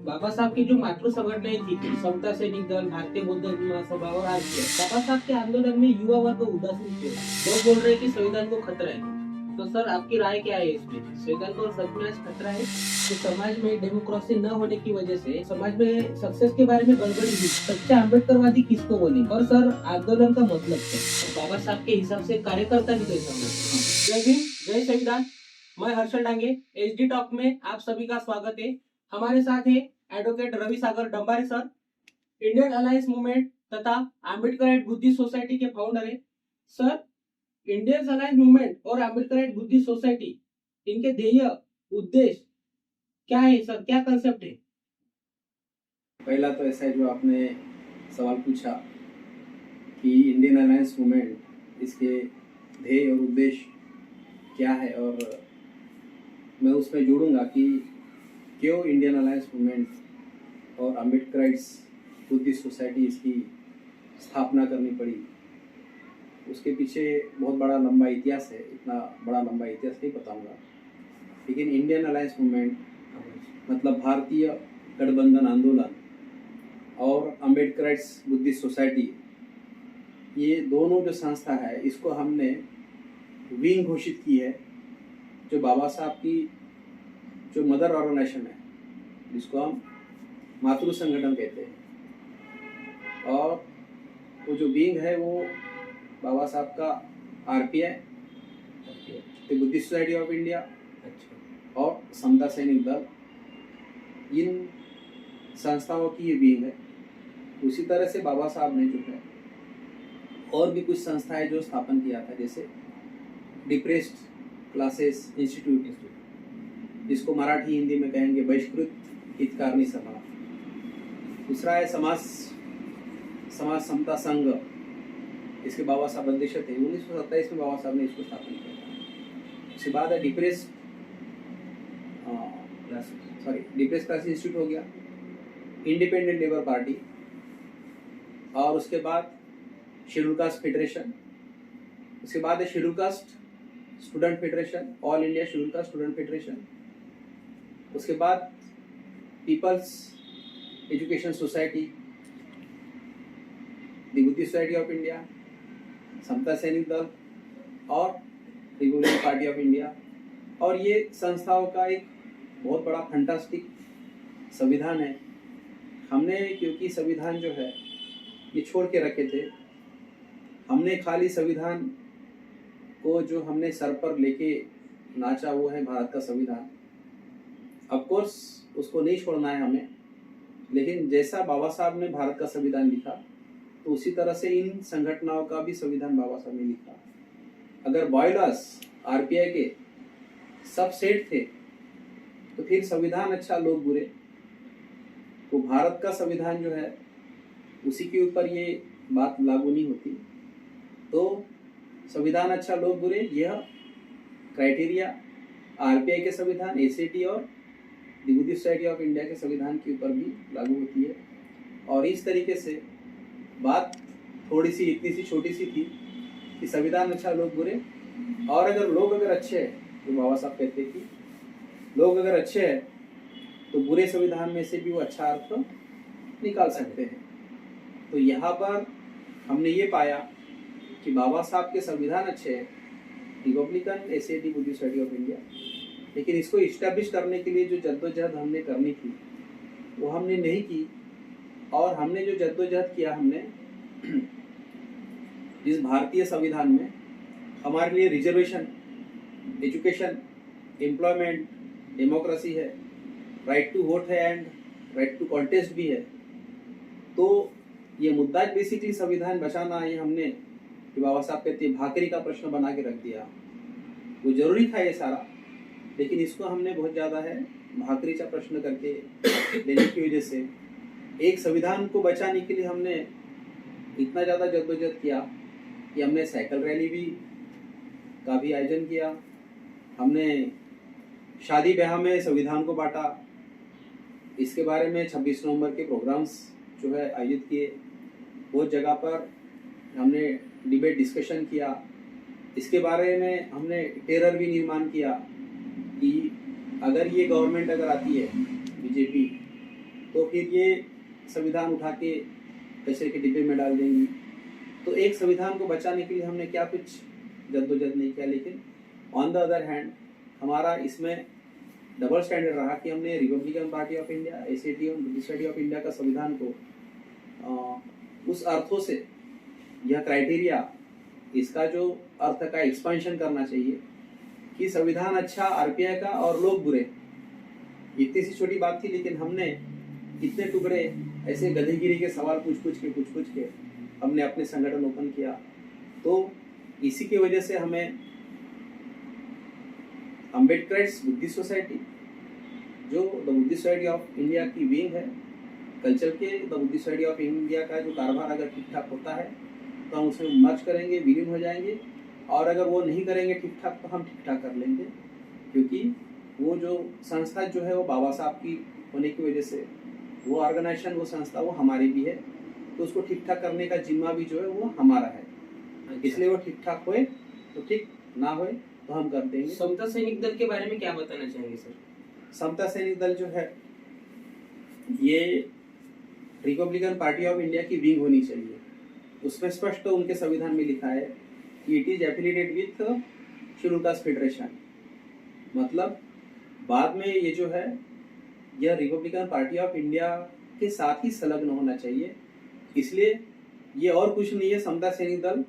बाबा साहब की जो मातृ संगठनाएं थी, समता सैनिक दल, भारतीय बौद्ध महासभा और आरपीएफ, बाबा साहब के आंदोलन में युवा वर्ग उदासीन थे। लोग बोल रहे हैं कि संविधान को खतरा है। तो सर, आपकी राय क्या है इसमें? संविधान को सच में आज खतरा है? तो समाज में डेमोक्रेसी न होने की वजह से समाज में सक्सेस के बारे में गड़बड़ी हुई। सच्चा अम्बेडकरवादी किसको बोले? और सर, आंदोलन का मतलब क्या? बाबा साहब के हिसाब से कार्यकर्ता भी कैसा होना? जय भीम, जय संविधान। मैं हर्षल डांगे, एचडी टॉक में आप सभी का स्वागत है। हमारे साथ है एडवोकेट रवि सागर डंबारे सर, इंडियन अलायंस मूवमेंट तथा आम्बेडकराइट बुद्धिस्ट सोसाइटी के फाउंडर है। सर, इंडियन अलायंस मूवमेंट और आम्बेडकराइट बुद्धिस्ट सोसाइटी, इनके ध्येय उद्देश्य क्या है सर? क्या कंसेप्ट है? पहला तो ऐसा है जो आपने सवाल पूछा कि इंडियन अलायंस मूवमेंट, इसके ध्येय और उद्देश्य क्या है, और मैं उसमें जोड़ूंगा कि क्यों इंडियन अलायंस मूवमेंट और अम्बेडकराइट्स बुद्धिस्ट सोसाइटी इसकी स्थापना करनी पड़ी। उसके पीछे बहुत बड़ा लंबा इतिहास है। इतना बड़ा लंबा इतिहास नहीं बताऊंगा, लेकिन इंडियन अलायंस मूवमेंट मतलब भारतीय गठबंधन आंदोलन और अम्बेडकराइट्स बुद्धिस्ट सोसाइटी, ये दोनों जो संस्था है, इसको हमने विंग घोषित की है, जो बाबा साहब की जो मदर ऑर्गेनाइजेशन है, जिसको हम मातृ संगठन कहते हैं। और वो जो विंग है वो बाबा साहब का RPI, the Buddhist society of India और समता सैनिक दल, इन संस्थाओं की ये विंग है। उसी तरह से बाबा साहब ने जो है और भी कुछ संस्थाएं जो स्थापन किया था, जैसे डिप्रेस्ड क्लासेस इंस्टीट्यूट, जिसको मराठी हिंदी में कहेंगे बहिष्कृत हितकारिणी सभा। दूसरा है समाज समता संघ, इसके बाबा साहब अध्यक्ष थे। 1927 में बाबा साहब ने इसको स्थापन किया। उसके बाद है डिप्रेस्ड क्लासेस इंस्टीट्यूट हो गया, इंडिपेंडेंट लेबर पार्टी, और उसके बाद शेड्यूल कास्ट फेडरेशन। उसके बाद है schedule caste student federation, all India schedule caste student federation. उसके बाद people's education society, the Buddhist society of India, Samata Sainik Dal और रिपब्लिकन पार्टी ऑफ इंडिया। और ये संस्थाओं का एक बहुत बड़ा फंटास्टिक संविधान है। हमने क्योंकि संविधान जो है ये छोड़ के रखे थे, हमने खाली संविधान को जो हमने सर पर लेके नाचा वो है भारत का संविधान। ऑफ कोर्स उसको नहीं छोड़ना है हमें, लेकिन जैसा बाबा साहब ने भारत का संविधान लिखा, तो उसी तरह से इन संगठनों का भी संविधान बाबा साहब ने लिखा। अगर बॉयलर्स आरपीआई के सब सेट थे, तो फिर संविधान अच्छा लोग बुरे, तो भारत का संविधान जो है उसी के ऊपर ये बात लागू नहीं होती। तो संविधान अच्छा लोग बुरे, यह क्राइटेरिया आरपीआई के संविधान, एसीटी और the Buddhist society of India के संविधान के ऊपर भी लागू होती है। और इस तरीके से बात थोड़ी सी इतनी सी छोटी सी थी कि संविधान अच्छा लोग बुरे, और अगर लोग अगर अच्छे हैं, तो बाबा साहब कहते हैं कि लोग अगर अच्छे हैं तो बुरे संविधान में से भी वो अच्छा अर्थ निकाल सकते हैं। तो यहाँ पर हमने ये पाया कि बाबा साहब के संविधान अच्छे हैं, Republican ACT Buddhist society of India, लेकिन इसको इस्टेब्लिश करने के लिए जो जद्दोजहद हमने करनी थी वो हमने नहीं की। और हमने जो जद्दोजहद किया, हमने इस भारतीय संविधान में हमारे लिए रिजर्वेशन, एजुकेशन, एम्प्लॉयमेंट, डेमोक्रेसी है, राइट टू वोट है एंड राइट टू कॉन्टेस्ट भी है। तो ये मुद्दा बेसिकली संविधान बचाना, ये हमने कि बाबा साहब कहते भाकरी का प्रश्न बना के रख दिया। वो जरूरी था ये सारा, लेकिन इसको हमने बहुत ज़्यादा है भाकरी का प्रश्न करके देने की वजह से एक संविधान को बचाने के लिए हमने इतना ज़्यादा जद्दोजहद किया कि हमने साइकिल रैली भी का भी आयोजन किया। हमने शादी ब्याह में संविधान को बांटा। इसके बारे में 26 नवंबर के प्रोग्राम्स जो है आयोजित किए। बहुत जगह पर हमने डिबेट डिस्कशन किया। इसके बारे में हमने टेरर भी निर्माण किया कि अगर ये गवर्नमेंट अगर आती है बीजेपी, फिर ये संविधान उठा के कचरे के डिब्बे में डाल देंगी। तो एक संविधान को बचाने के लिए हमने क्या कुछ जद्दोजहद नहीं किया, लेकिन ऑन द अदर हैंड हमारा इसमें डबल स्टैंडर्ड रहा कि हमने Republican party of India, SAT और ब्रिटिश पार्टी ऑफ इंडिया का संविधान को उस अर्थों से यह क्राइटेरिया, इसका जो अर्थ का एक्सपेंशन करना चाहिए कि संविधान अच्छा, आरपीआई का और लोग बुरे। इतनी सी छोटी बात थी, लेकिन हमने इतने टुकड़े ऐसे गधेगिरी के सवाल पूछ के हमने अपने संगठन ओपन किया। तो इसी की वजह से हमें अम्बेडकर्स बुद्धिस्ट सोसाइटी, जो the Buddhist society of India की विंग है, कल्चर के the Buddhist society of India का जो कारोबार अगर ठीक ठाक होता है तो हम उसमें मर्ज करेंगे, विलीन हो जाएंगे, और अगर वो नहीं करेंगे ठीक ठाक तो हम ठीक ठाक कर लेंगे, क्योंकि वो जो संस्था जो है वो बाबा साहब की होने की वजह से वो ऑर्गेनाइजेशन, वो संस्था वो हमारी भी है, तो उसको ठीक ठाक करने का जिम्मा भी जो है वो हमारा है। इसलिए वो ठीक ठाक होए तो ठीक, ना होए तो हम कर देंगे। समता सैनिक दल के बारे में क्या बताना चाहेंगे सर? समता सैनिक दल जो है ये रिपब्लिकन पार्टी ऑफ इंडिया की विंग होनी चाहिए। उसमें स्पष्ट तो उनके संविधान में लिखा है कि it is affiliated with schedule caste federation, मतलब बाद में ये जो है यह रिपब्लिकन पार्टी ऑफ इंडिया के साथ ही संलग्न होना चाहिए। इसलिए ये और कुछ नहीं है, समता सैनिक दल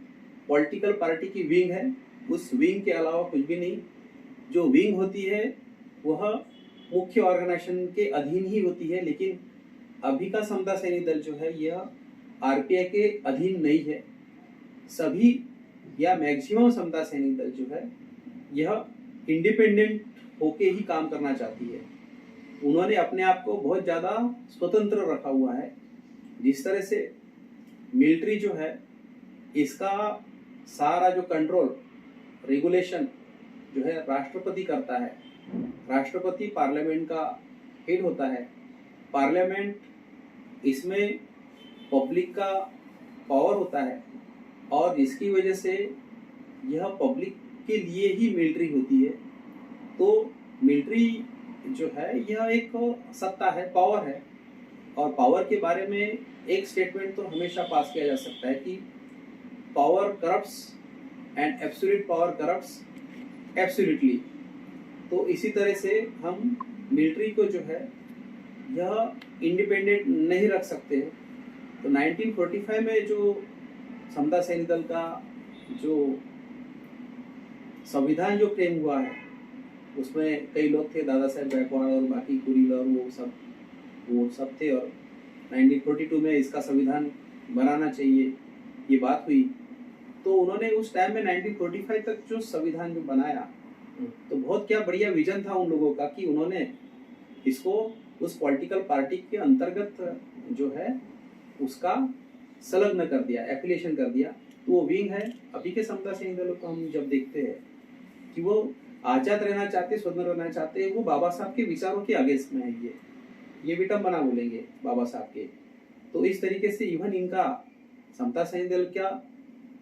पॉलिटिकल पार्टी की विंग है, उस विंग के अलावा कुछ भी नहीं। जो विंग होती है वह मुख्य ऑर्गेनाइजेशन के अधीन ही होती है, लेकिन अभी का समता सैनिक दल जो है यह आरपीआई के अधीन नहीं है। सभी या मैक्सिमम समता सैनिक दल जो है यह इंडिपेंडेंट होके ही काम करना चाहती है। उन्होंने अपने आप को बहुत ज़्यादा स्वतंत्र रखा हुआ है। जिस तरह से मिलिट्री जो है इसका सारा जो कंट्रोल, रेगुलेशन जो है राष्ट्रपति करता है। राष्ट्रपति पार्लियामेंट का हेड होता है। पार्लियामेंट इसमें पब्लिक का पावर होता है, और इसकी वजह से यह पब्लिक के लिए ही मिलिट्री होती है। तो मिलिट्री जो है यह एक सत्ता है, पावर है, और पावर के बारे में एक स्टेटमेंट तो हमेशा पास किया जा सकता है कि power corrupts and absolute power corrupts absolutely. तो इसी तरह से हम मिलिट्री को जो है यह इंडिपेंडेंट नहीं रख सकते। तो 1945 में जो समता सैनिक दल का जो संविधान जो फ्रेम हुआ है उसमें कई लोग थे, दादा साहेब गायकवाड़ और बाकी कुरील और वो सब थे, और 1942 में इसका संविधान बनाना चाहिए ये बात हुई। तो उन्होंने उस टाइम में 1945 तक जो संविधान जो बनाया तो बहुत क्या बढ़िया विजन था उन लोगों का कि उन्होंने इसको उस पॉलिटिकल पार्टी के अंतर्गत जो है उसका संलग्न कर दिया, एफिलिएशन कर दिया। तो वो विंग है। अभी के समता सैनिक दलों को हम जब देखते हैं कि वो आजाद रहना चाहते, स्वतंत्र रहना चाहते हैं, वो बाबा साहब के विचारों के अगेंस्ट में है। ये विटंबना बोलेंगे बाबा साहब के। तो इस तरीके से इवन इनका समता सैनिक दल का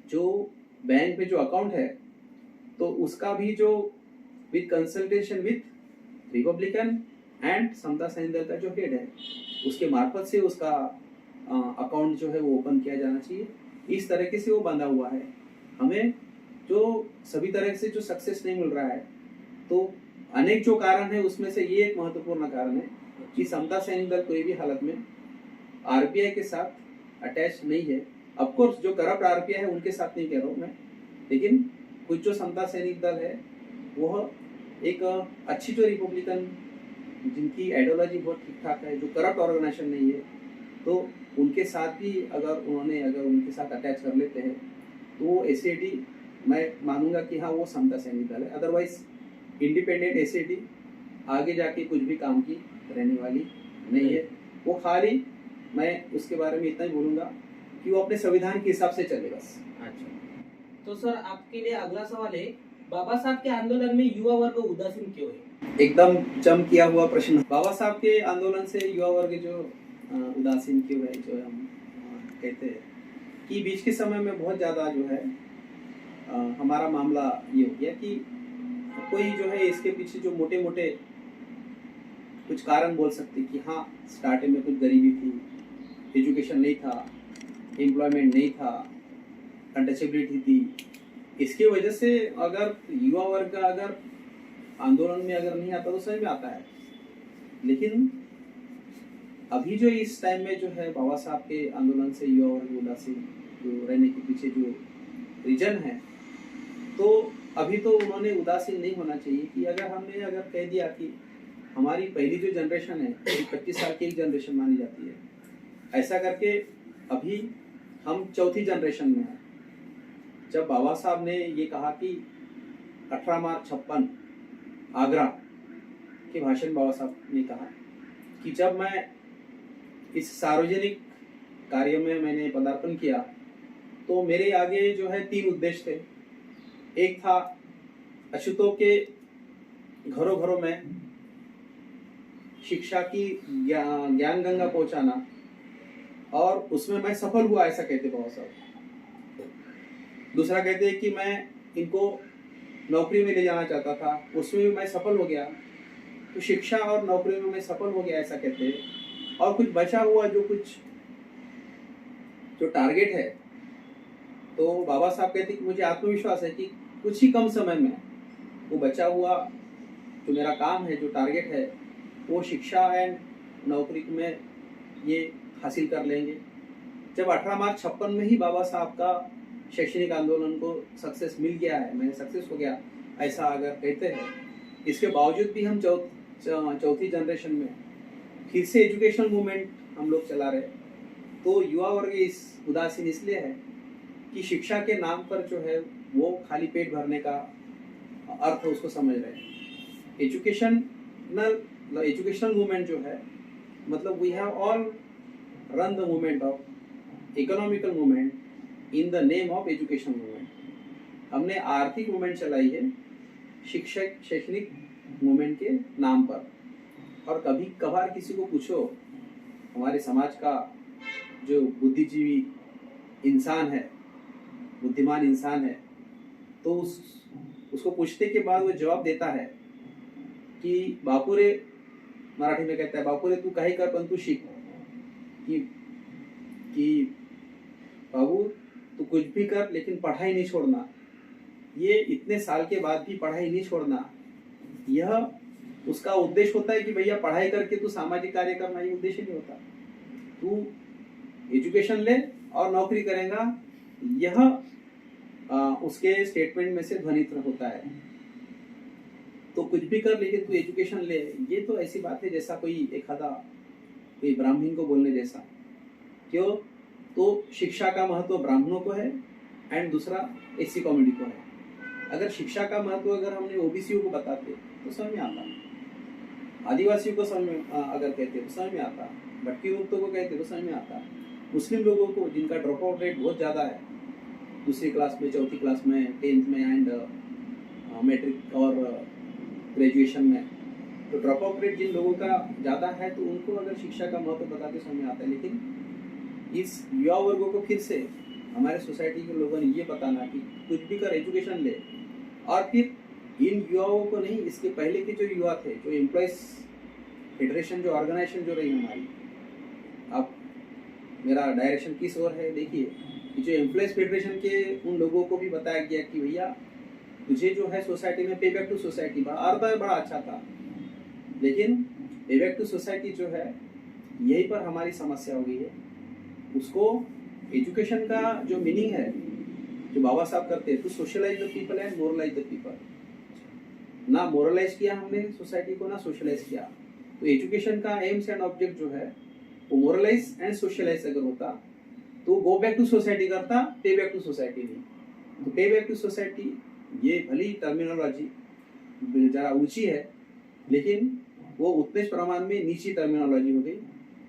जो बैंक में जो अकाउंट है तो उसका भी जो with consultation with Republican and Samata Sainik Dal का जो हेड है उसके मार्फत से उसका अकाउंट जो है वो ओपन किया जाना चाहिए। इस तरीके से वो बंधा हुआ है। हमें जो सभी तरह से जो सक्सेस नहीं मिल रहा है तो अनेक जो कारण है उसमें से ये एक महत्वपूर्ण कारण है कि समता सैनिक दल कोई भी हालत में आरपीआई के साथ अटैच नहीं है। ऑफकोर्स जो करप्ट आरपीआई है उनके साथ नहीं कह रहा हूँ मैं, लेकिन कुछ जो समता सैनिक दल है वह एक अच्छी जो रिपब्लिकन जिनकी आइडियोलॉजी बहुत ठीक ठाक है, जो करप्ट ऑर्गेनाइजेशन नहीं है, तो उनके साथ भी अगर उनके साथ अटैच कर लेते हैं तो वो एसएडी मैं मानूंगा कि हाँ वो समता सैनिक दल है। अदरवाइज इंडिपेंडेंट एसएडी आगे जाके कुछ भी काम की रहने वाली नहीं है। वो खाली मैं उसके बारे में इतना ही बोलूँगा कि वो अपने संविधान के हिसाब से चले बस। अच्छा, तो सर आपके लिए अगला सवाल है, बाबा साहब के आंदोलन में युवा वर्ग उदासीन क्यों है? एकदम जम किया हुआ प्रश्न। बाबा साहब के आंदोलन से युवा वर्ग जो उदासीन क्यों है, जो हम कहते हैं कि बीच के समय में बहुत ज़्यादा जो है हमारा मामला ये हो गया कि कोई जो है इसके पीछे जो मोटे मोटे कुछ कारण बोल सकते कि हाँ स्टार्टिंग में कुछ गरीबी थी, एजुकेशन नहीं था, एम्प्लॉयमेंट नहीं था, अनटचेबिलिटी थी। इसकी वजह से अगर युवा वर्ग का अगर आंदोलन में अगर नहीं आता तो समझ में आता है। लेकिन अभी जो इस टाइम में जो है बाबा साहब के आंदोलन से युवा वर्ग उदासीन जो रहने के पीछे जो रीजन है, तो अभी तो उन्होंने उदासीन नहीं होना चाहिए कि अगर हमने अगर कह दिया कि हमारी पहली जो जनरेशन है 25 साल की एक जनरेशन मानी जाती है, ऐसा करके अभी हम चौथी जनरेशन में हैं। जब बाबा साहब ने ये कहा कि 18 मार्च 56 आगरा के भाषण बाबा साहब ने कहा कि जब मैं इस सार्वजनिक कार्य में मैंने पदार्पण किया तो मेरे आगे जो है 3 उद्देश्य थे। एक था अछूतों के घरों घरों में शिक्षा की ज्ञान गंगा पहुंचाना, और उसमें मैं सफल हुआ ऐसा कहते बाबा साहब। दूसरा कहते हैं कि मैं इनको नौकरी में ले जाना चाहता था, उसमें भी मैं सफल हो गया। तो शिक्षा और नौकरी में मैं सफल हो गया ऐसा कहते हैं। और कुछ बचा हुआ जो टारगेट है, तो बाबा साहब कहते हैं कि मुझे आत्मविश्वास है कि कुछ ही कम समय में वो बचा हुआ जो मेरा काम है, जो टारगेट है, वो शिक्षा एंड नौकरी में ये हासिल कर लेंगे। जब 18 मार्च 56 में ही बाबा साहब का शैक्षणिक आंदोलन को सक्सेस मिल गया है, मैं सक्सेस हो गया ऐसा अगर कहते हैं, इसके बावजूद भी हम चौथी जनरेशन में फिर से एजुकेशनल मूवमेंट हम लोग चला रहे, तो युवा वर्ग इस उदासीन इसलिए है कि शिक्षा के नाम पर जो है वो खाली पेट भरने का अर्थ उसको समझ रहे हैं। एजुकेशनल मूवमेंट जो है, मतलब we have all run the movement of economical movement in the name of education movement. हमने आर्थिक मूवमेंट चलाई है शैक्षणिक मूवमेंट के नाम पर। और कभी कभार किसी को पूछो, हमारे समाज का जो बुद्धिजीवी इंसान है, बुद्धिमान इंसान है, तो उसको पूछने के बाद वो जवाब देता है कि बापुरे, मराठी में कहता है, बापुरे तू काही कर पण तू शिक, कि बाबू तू कुछ भी कर लेकिन पढ़ाई नहीं छोड़ना। ये इतने साल के बाद भी पढ़ाई नहीं छोड़ना, यह उसका उद्देश्य होता है कि भैया पढ़ाई करके तू सामाजिक कार्य करना, ये उद्देश्य नहीं होता। तू एजुकेशन ले और नौकरी करेगा, यह उसके स्टेटमेंट में से ध्वनित होता है। तो कुछ भी कर लेकिन तू एजुकेशन ले, ये तो ऐसी बात है जैसा कोई ब्राह्मण को बोलने जैसा। क्यों? तो शिक्षा का महत्व ब्राह्मणों को है एंड दूसरा एससी कम्युनिटी को है। अगर शिक्षा का महत्व अगर हमने ओबीसी को बताते तो समझ में आता, आदिवासियों को समझ में अगर कहते तो समझ में आता, भटकी मुक्तों को कहते तो समझ में आता, मुस्लिम लोगों को जिनका ड्रॉप आउट रेट बहुत ज़्यादा है, दूसरी क्लास में, चौथी क्लास में, 10th में एंड मैट्रिक और ग्रेजुएशन में, तो ड्रॉप आउट रेट जिन लोगों का ज़्यादा है, तो उनको अगर शिक्षा का महत्व बताते समझ में आता है। लेकिन इस युवा वर्गों को फिर से हमारे सोसाइटी के लोगों ने ये बताना कि कुछ भी कर एजुकेशन ले, और फिर इन युवाओं को नहीं, इसके पहले के जो युवा थे, जो एम्प्लॉयज फेडरेशन जो ऑर्गेनाइजेशन जो रही हमारी, अब मेरा डायरेक्शन किस ओर है देखिए, जो एम्प्लॉयज फेडरेशन के उन लोगों को भी बताया गया कि भैया तुझे जो है सोसाइटी में पे बैक टू सोसाइटी बड़ा अच्छा था, लेकिन पे बैक टू सोसाइटी जो है यहीं पर हमारी समस्या हो गई है। उसको एजुकेशन का जो मीनिंग है, जो बाबा साहब करते हैं, तो socialise the people and moralise the people. ना मोरलाइज किया हमने सोसाइटी को, ना सोशलाइज किया। तो एजुकेशन का एम्स एंड ऑब्जेक्ट जो है वो मोरलाइज एंड सोशलाइज अगर होता तो गो बैक टू सोसाइटी करता, पे बैक टू सोसाइटी नहीं। तो पे बैक टू सोसाइटी ये भली टर्मिनोलॉजी जरा ऊंची है, लेकिन वो उतने प्रमाण में नीची टर्मिनोलॉजी हो गई।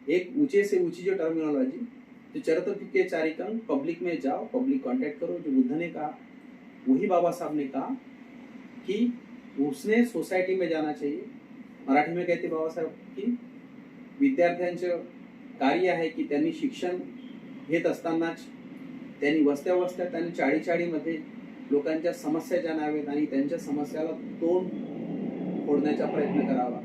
एक ऊंचे से ऊंची जो टर्मिनोलॉजी, जो चरित्र के चारिकंग, पब्लिक में जाओ, पब्लिक कांटेक्ट करो, जो बुद्ध ने कहा वही बाबा साहब ने कहा कि उसने सोसायटी में जाना चाहिए। मराठी में कहते बाबा साहेब की विद्यार्थ्यांचं कार्य आहे की त्यांनी शिक्षण घेत असतानाच त्यांनी वस्त्या वस्त्या त्यांनी चाळीमध्ये लोकांच्या समस्या जाणाव्यात आणि त्यांच्या समस्याला तोंड फोडण्याचा प्रयत्न करावा।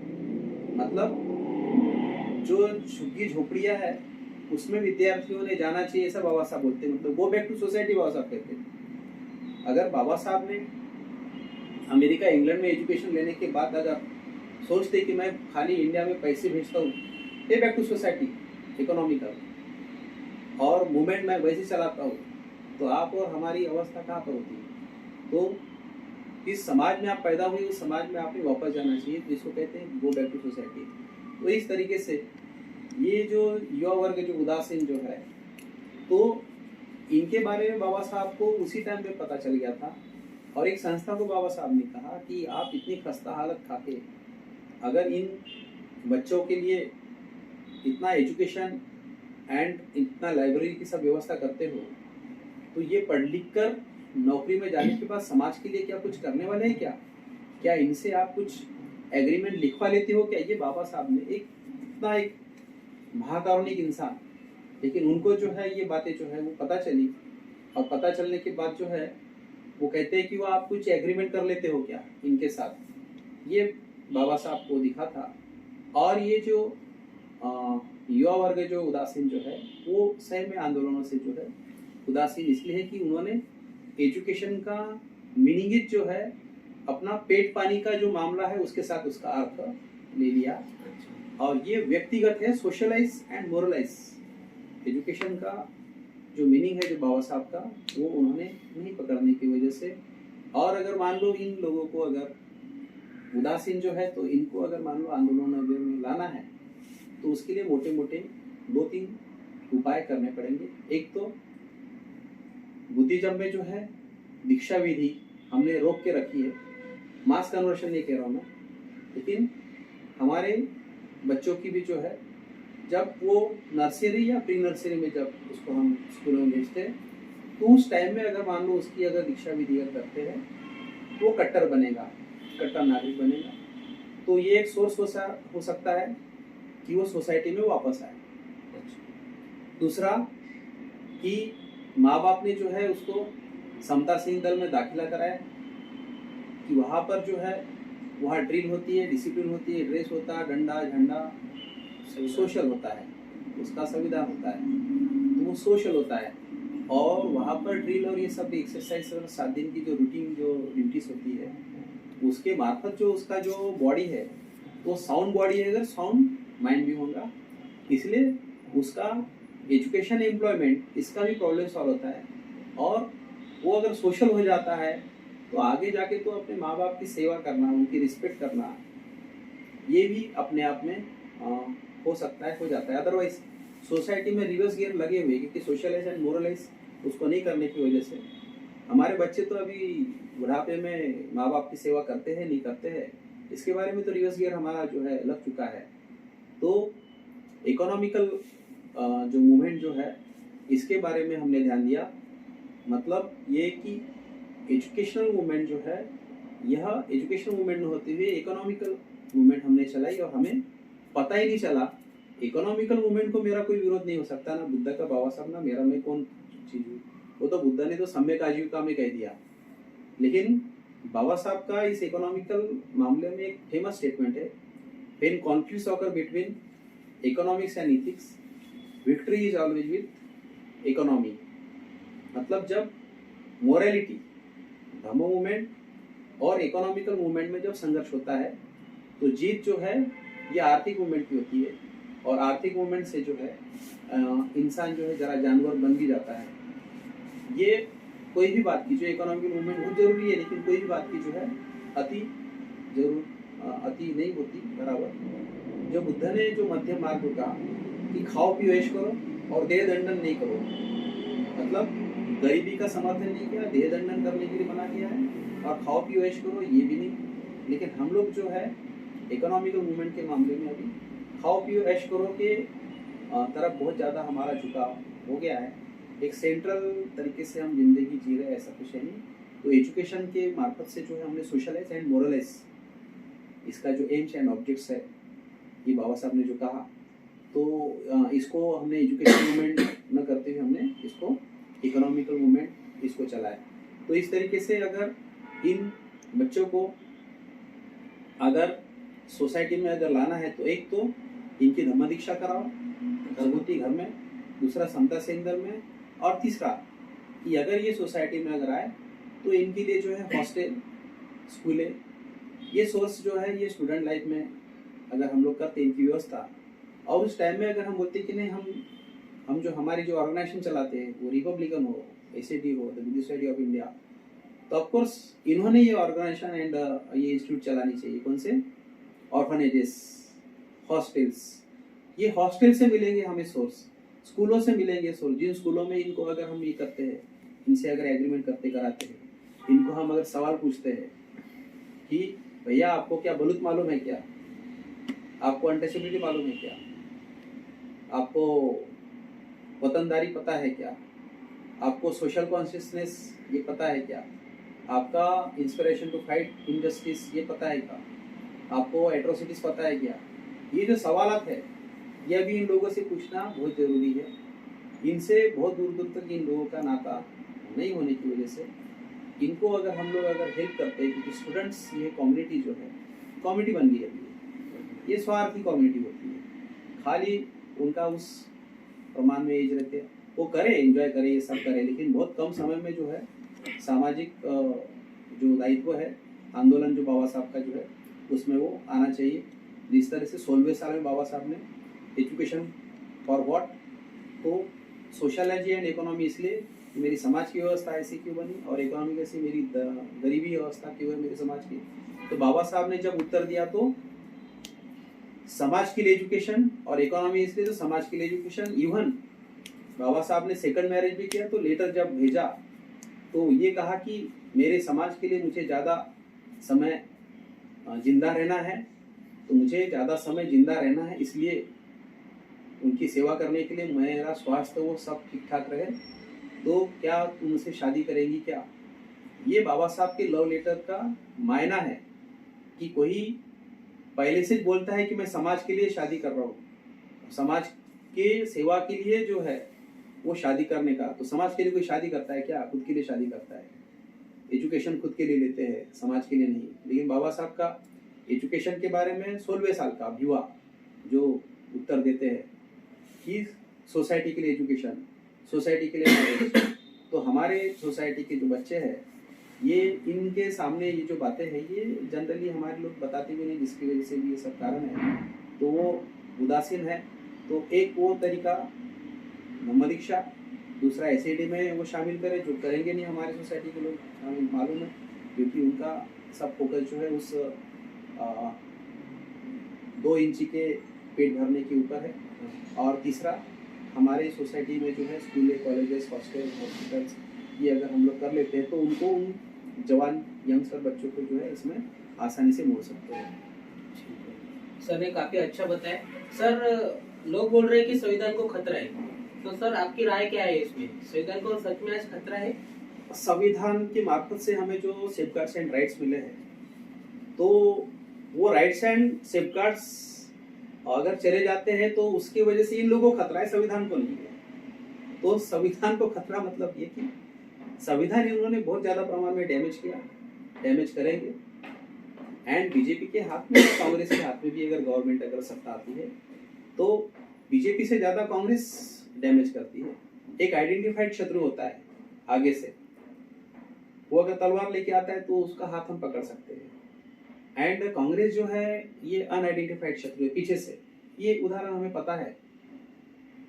मतलब जो झुग्गी झोपड़ियाँ है उसमें विद्यार्थियों ने जाना चाहिए, ऐसा बाबा साहब बोलते हैं। मतलब गो बैक टू सोसाइटी बाबा साहब कहते हैं। अगर बाबा साहब ने अमेरिका इंग्लैंड में एजुकेशन लेने के बाद अगर सोचते कि मैं खाली इंडिया में पैसे भेजता हूँ, पे बैक टू सोसाइटी इकोनॉमिकल, और मूवमेंट मैं वैसे चलाता हूँ, तो आप और हमारी अवस्था कहाँ पर होती है। तो इस समाज में आप पैदा हुए, उस समाज में आपने वापस जाना चाहिए, तो इसको कहते हैं गो बैक टू सोसाइटी। तो इस तरीके से ये जो युवा वर्ग जो उदासीन जो है, तो इनके बारे में बाबा साहब को उसी टाइम पे पता चल गया था, और एक संस्था को बाबा साहब ने कहा कि आप इतनी खस्ता हालत खाके अगर इन बच्चों के लिए इतना एजुकेशन एंड इतना लाइब्रेरी की सब व्यवस्था करते हो, तो ये पढ़ लिख कर नौकरी में जाने के बाद समाज के लिए क्या कुछ करने वाले हैं क्या इनसे आप कुछ एग्रीमेंट लिखवा लेते हो क्या। ये बाबा साहब ने एक महाकारुणिक इंसान, लेकिन उनको जो है ये बातें जो है वो पता चली, और पता चलने के बाद जो है वो कहते हैं कि वो आप कुछ एग्रीमेंट कर लेते हो क्या इनके साथ। ये बाबा साहब को दिखा था। और ये जो युवा वर्ग जो उदासीन जो है वो सही में आंदोलनों से जो है उदासीन इसलिए है कि उन्होंने एजुकेशन का मीनिंग जो है अपना पेट पानी का जो मामला है उसके साथ उसका अर्थ ले लिया। और ये व्यक्तिगत है, सोशलाइज एंड मोरलाइज। एजुकेशन का जो मीनिंग है जो बाबा साहब का, वो उन्होंने नहीं पकड़ने की वजह से। और अगर मान लो इन लोगों को अगर उदासीन जो है, तो इनको अगर मान लो आंदोलन में लाना है, तो उसके लिए मोटे मोटे 2-3 उपाय करने पड़ेंगे। एक तो बुद्धिज्म में जो है दीक्षा विधि हमने रोक के रखी है, मास कन्वर्शन नहीं कह रहा हूँ मैं, लेकिन हमारे बच्चों की भी जो है जब वो नर्सरी या प्री नर्सरी में जब उसको हम स्कूलों में भेजते हैं, तो उस टाइम में अगर मान लो उसकी अगर दीक्षा विधि करते हैं तो वो कट्टर बनेगा, कट्टर नागरिक बनेगा। तो ये एक सोर्स हो सकता है कि वो सोसाइटी में वापस आए। दूसरा कि माँ बाप ने जो है उसको समता सैनिक दल में दाखिला कराया, कि वहाँ पर जो है वहाँ ड्रिल होती है, डिसिप्लिन होती है, ड्रेस होता है, डंडा झंडा सोशल होता है, उसका संविधान होता है, तो वो सोशल होता है। और वहाँ पर ड्रिल और ये सब एक्सरसाइज और 7 दिन की जो रूटीन जो ड्यूटीज होती है, उसके मार्फत जो उसका जो बॉडी है वो साउंड बॉडी है, अगर साउंड माइंड भी होगा। इसलिए उसका एजुकेशन एम्प्लॉयमेंट इसका भी प्रॉब्लम सॉल्व होता है। और वो अगर सोशल हो जाता है तो आगे जाके तो अपने माँ बाप की सेवा करना, उनकी रिस्पेक्ट करना, ये भी अपने आप में हो सकता है, हो जाता है। अदरवाइज सोसाइटी में रिवर्स गियर लगे हुए, क्योंकि सोशलाइज एंड मोरलाइज उसको नहीं करने की वजह से हमारे बच्चे तो अभी बुढ़ापे में माँ बाप की सेवा करते हैं नहीं करते हैं, इसके बारे में तो रिवर्स गियर हमारा जो है लग चुका है। तो इकोनॉमिकल जो मूवमेंट जो है इसके बारे में हमने ध्यान दिया। मतलब ये कि एजुकेशनल मूवमेंट जो है, यह एजुकेशनल मूवमेंट में होते हुए इकोनॉमिकल मूवमेंट हमने चलाई, और हमें पता ही नहीं चला। इकोनॉमिकल मूवमेंट को मेरा कोई विरोध नहीं हो सकता, ना बुद्ध का बाबा साहब, ना मेरा में कौन चीज हुई। वो तो बुद्ध ने तो सम्यक आजीविका में कह दिया, लेकिन बाबा साहब का इस इकोनॉमिकल मामले में एक फेमस स्टेटमेंट है, when conflicts occur between economics and ethics, victory is always with economy. मतलब जब मोरालिटी, धम्म मूवमेंट और इकोनॉमिकल मूवमेंट में जब संघर्ष होता है, तो जीत जो है ये आर्थिक मूवमेंट की होती है। और आर्थिक मूवमेंट से जो है इंसान जो है जरा जानवर बन भी जाता है। ये कोई भी बात की जो इकोनॉमिकल मूवमेंट बहुत जरूरी है, लेकिन कोई भी बात की जो है अति नहीं होती बराबर। जो बुद्ध ने जो मध्यम मार्ग कहा कि खाओ पियो ऐश करो और देह दंडन नहीं करो, मतलब गरीबी का समर्थन नहीं किया, देह दंडन करने के लिए मना किया है, और खाओ पियो ऐश करो ये भी नहीं। लेकिन हम लोग जो है इकोनॉमिकल मूवमेंट के मामले में अभी खाओ पियो ऐश करो के तरफ बहुत ज़्यादा हमारा झुकाव हो गया है। एक सेंट्रल तरीके से हम जिंदगी जी रहे, ऐसा कुछ है नहीं। तो एजुकेशन के मार्फत से जो है हमने सोशलाइज एंड मोरलाइज, इसका जो एम्स एंड ऑब्जेक्ट्स है, ये बाबा साहब ने जो कहा, तो इसको हमने एजुकेशन मूवमेंट न करते हुए हमने इसको इकोनॉमिकल मूवमेंट इसको चलाया। तो इस तरीके से अगर इन बच्चों को अगर सोसाइटी में अगर लाना है तो एक तो इनकी धम्म दीक्षा कराओ घरगुती घर में, दूसरा समता सैनिक दल में, और तीसरा कि अगर ये सोसाइटी में अगर आए तो इनके लिए जो है हॉस्टल, स्कूलें, ये सोर्स जो है ये स्टूडेंट लाइफ में अगर हम लोग करते इनकी व्यवस्था, और उस टाइम में अगर हम बोलते कि नहीं हम जो हमारी जो ऑर्गेनाइजेशन चलाते हैं वो रिपब्लिकन हो, एसएडी हो, the Buddhist society of India, तो ऑफकोर्स इन्होंने ये ऑर्गेनाइजेशन एंड ये इंस्टीट्यूट चलानी चाहिए। कौन से? Orphanages, hostels. ये हॉस्टल से मिलेंगे हमें सोर्स, स्कूलों से मिलेंगे सोर्स। जिन स्कूलों में इनको अगर हम ये करते हैं, इनसे अगर एग्रीमेंट करते कराते हैं, इनको हम अगर सवाल पूछते हैं कि भैया आपको क्या बलूत मालूम है क्या, आपको अनटचेबिलिटी मालूम है क्या, आपको वतनदारी पता है क्या, आपको सोशल कॉन्शियसनेस ये पता है क्या, आपका इंस्पिरेशन टू फाइट इनजस्टिस ये पता है क्या, आपको एट्रोसिटीज पता है क्या, ये जो सवालात है यह भी इन लोगों से पूछना बहुत जरूरी है। इनसे बहुत दूर दूर तक इन लोगों का नाता नहीं होने की वजह से इनको अगर हम लोग अगर हेल्प करते हैं, क्योंकि स्टूडेंट्स ये कम्युनिटी जो है कम्युनिटी बन गई है, ये स्वार्थी कम्युनिटी होती है, खाली उनका उस प्रमाण में एज रहते हैं, वो करे एंजॉय करे ये सब करे, लेकिन बहुत कम समय में जो है सामाजिक जो दायित्व है, आंदोलन जो बाबा साहब का जो है उसमें वो आना चाहिए। जिस तरह से 16वें साल में बाबा साहब ने एजुकेशन फॉर व्हाट, तो सोशलॉजी एंड इकोनॉमी इसलिए मेरी समाज की व्यवस्था ऐसी क्यों बनी, और इकोनॉमी कैसी मेरी गरीबी व्यवस्था क्यों है मेरे समाज की। तो बाबा साहब ने जब उत्तर दिया तो समाज के लिए एजुकेशन और इकोनॉमी इसलिए तो समाज के लिए एजुकेशन। इवन बाबा साहब ने सेकंड मैरिज भी किया, तो लेटर जब भेजा तो ये कहा कि मेरे समाज के लिए मुझे ज़्यादा समय जिंदा रहना है, तो मुझे ज़्यादा समय जिंदा रहना है, इसलिए उनकी सेवा करने के लिए मेरा स्वास्थ्य वो सब ठीक ठाक रहे, तो क्या तुम मुझसे शादी करेंगी क्या। ये बाबा साहब के लव लेटर का मायना है कि कोई पहले से बोलता है कि मैं समाज के लिए शादी कर रहा हूँ, समाज के सेवा के लिए जो है वो शादी करने का। तो समाज के लिए कोई शादी करता है क्या? खुद के लिए शादी करता है। एजुकेशन खुद के लिए लेते हैं, समाज के लिए नहीं। लेकिन बाबा साहब का एजुकेशन के बारे में 16वें साल का युवा जो उत्तर देते हैं कि सोसाइटी के लिए एजुकेशन, सोसाइटी के लिए नॉलेज। तो हमारे सोसाइटी के जो बच्चे हैं ये इनके सामने ये जो बातें हैं ये जनरली हमारे लोग बताते भी नहीं, जिसकी वजह से भी ये सब कारण है, तो वो उदासीन है। तो एक वो तरीका धम्म दीक्षा, दूसरा एसएडी में वो शामिल करें, जो करेंगे नहीं हमारे सोसाइटी के लोग, हमें मालूम है, क्योंकि उनका सब फोकस जो है उस 2 इंची के पेट भरने के ऊपर है। और तीसरा हमारे सोसाइटी में जो है स्कूल, कॉलेजेस, हॉस्टल, हॉस्पिटल्स ये अगर हम लोग कर लेते हैं तो उनको उन जवान यंगस्टर बच्चों को जो है इसमें आसानी से मोड़ सकते हैं। सर ने काफी अच्छा बताया। सर लोग बोल रहे हैं कि संविधान को खतरा है, तो सर आपकी राय क्या है इसमें? संविधान को सच में आज खतरा है? संविधान के मार्फत से हमें जो सेफगार्ड्स एंड राइट्स मिले हैं, तो वो राइट्स एंड सेफगार्ड्स अगर चले जाते हैं तो उसकी वजह से इन लोगों को खतरा है, संविधान को नहीं है। तो संविधान को खतरा मतलब ये कि संविधान इन्होंने बहुत ज्यादा प्रमाण में डैमेज किया, डैमेज करेंगे। एंड बीजेपी के हाथ में, कांग्रेस के हाथ में भी अगर गवर्नमेंट अगर सत्ता आती है तो बीजेपी से ज्यादा कांग्रेस डैमेज करती है। एक आइडेंटिफाइड शत्रु होता है आगे से, वो अगर तलवार लेके आता है तो उसका हाथ हम पकड़ सकते हैं। एंड कांग्रेस जो है ये अनआइडेंटिफाइड शत्रु है पीछे से, ये उदाहरण हमें पता है।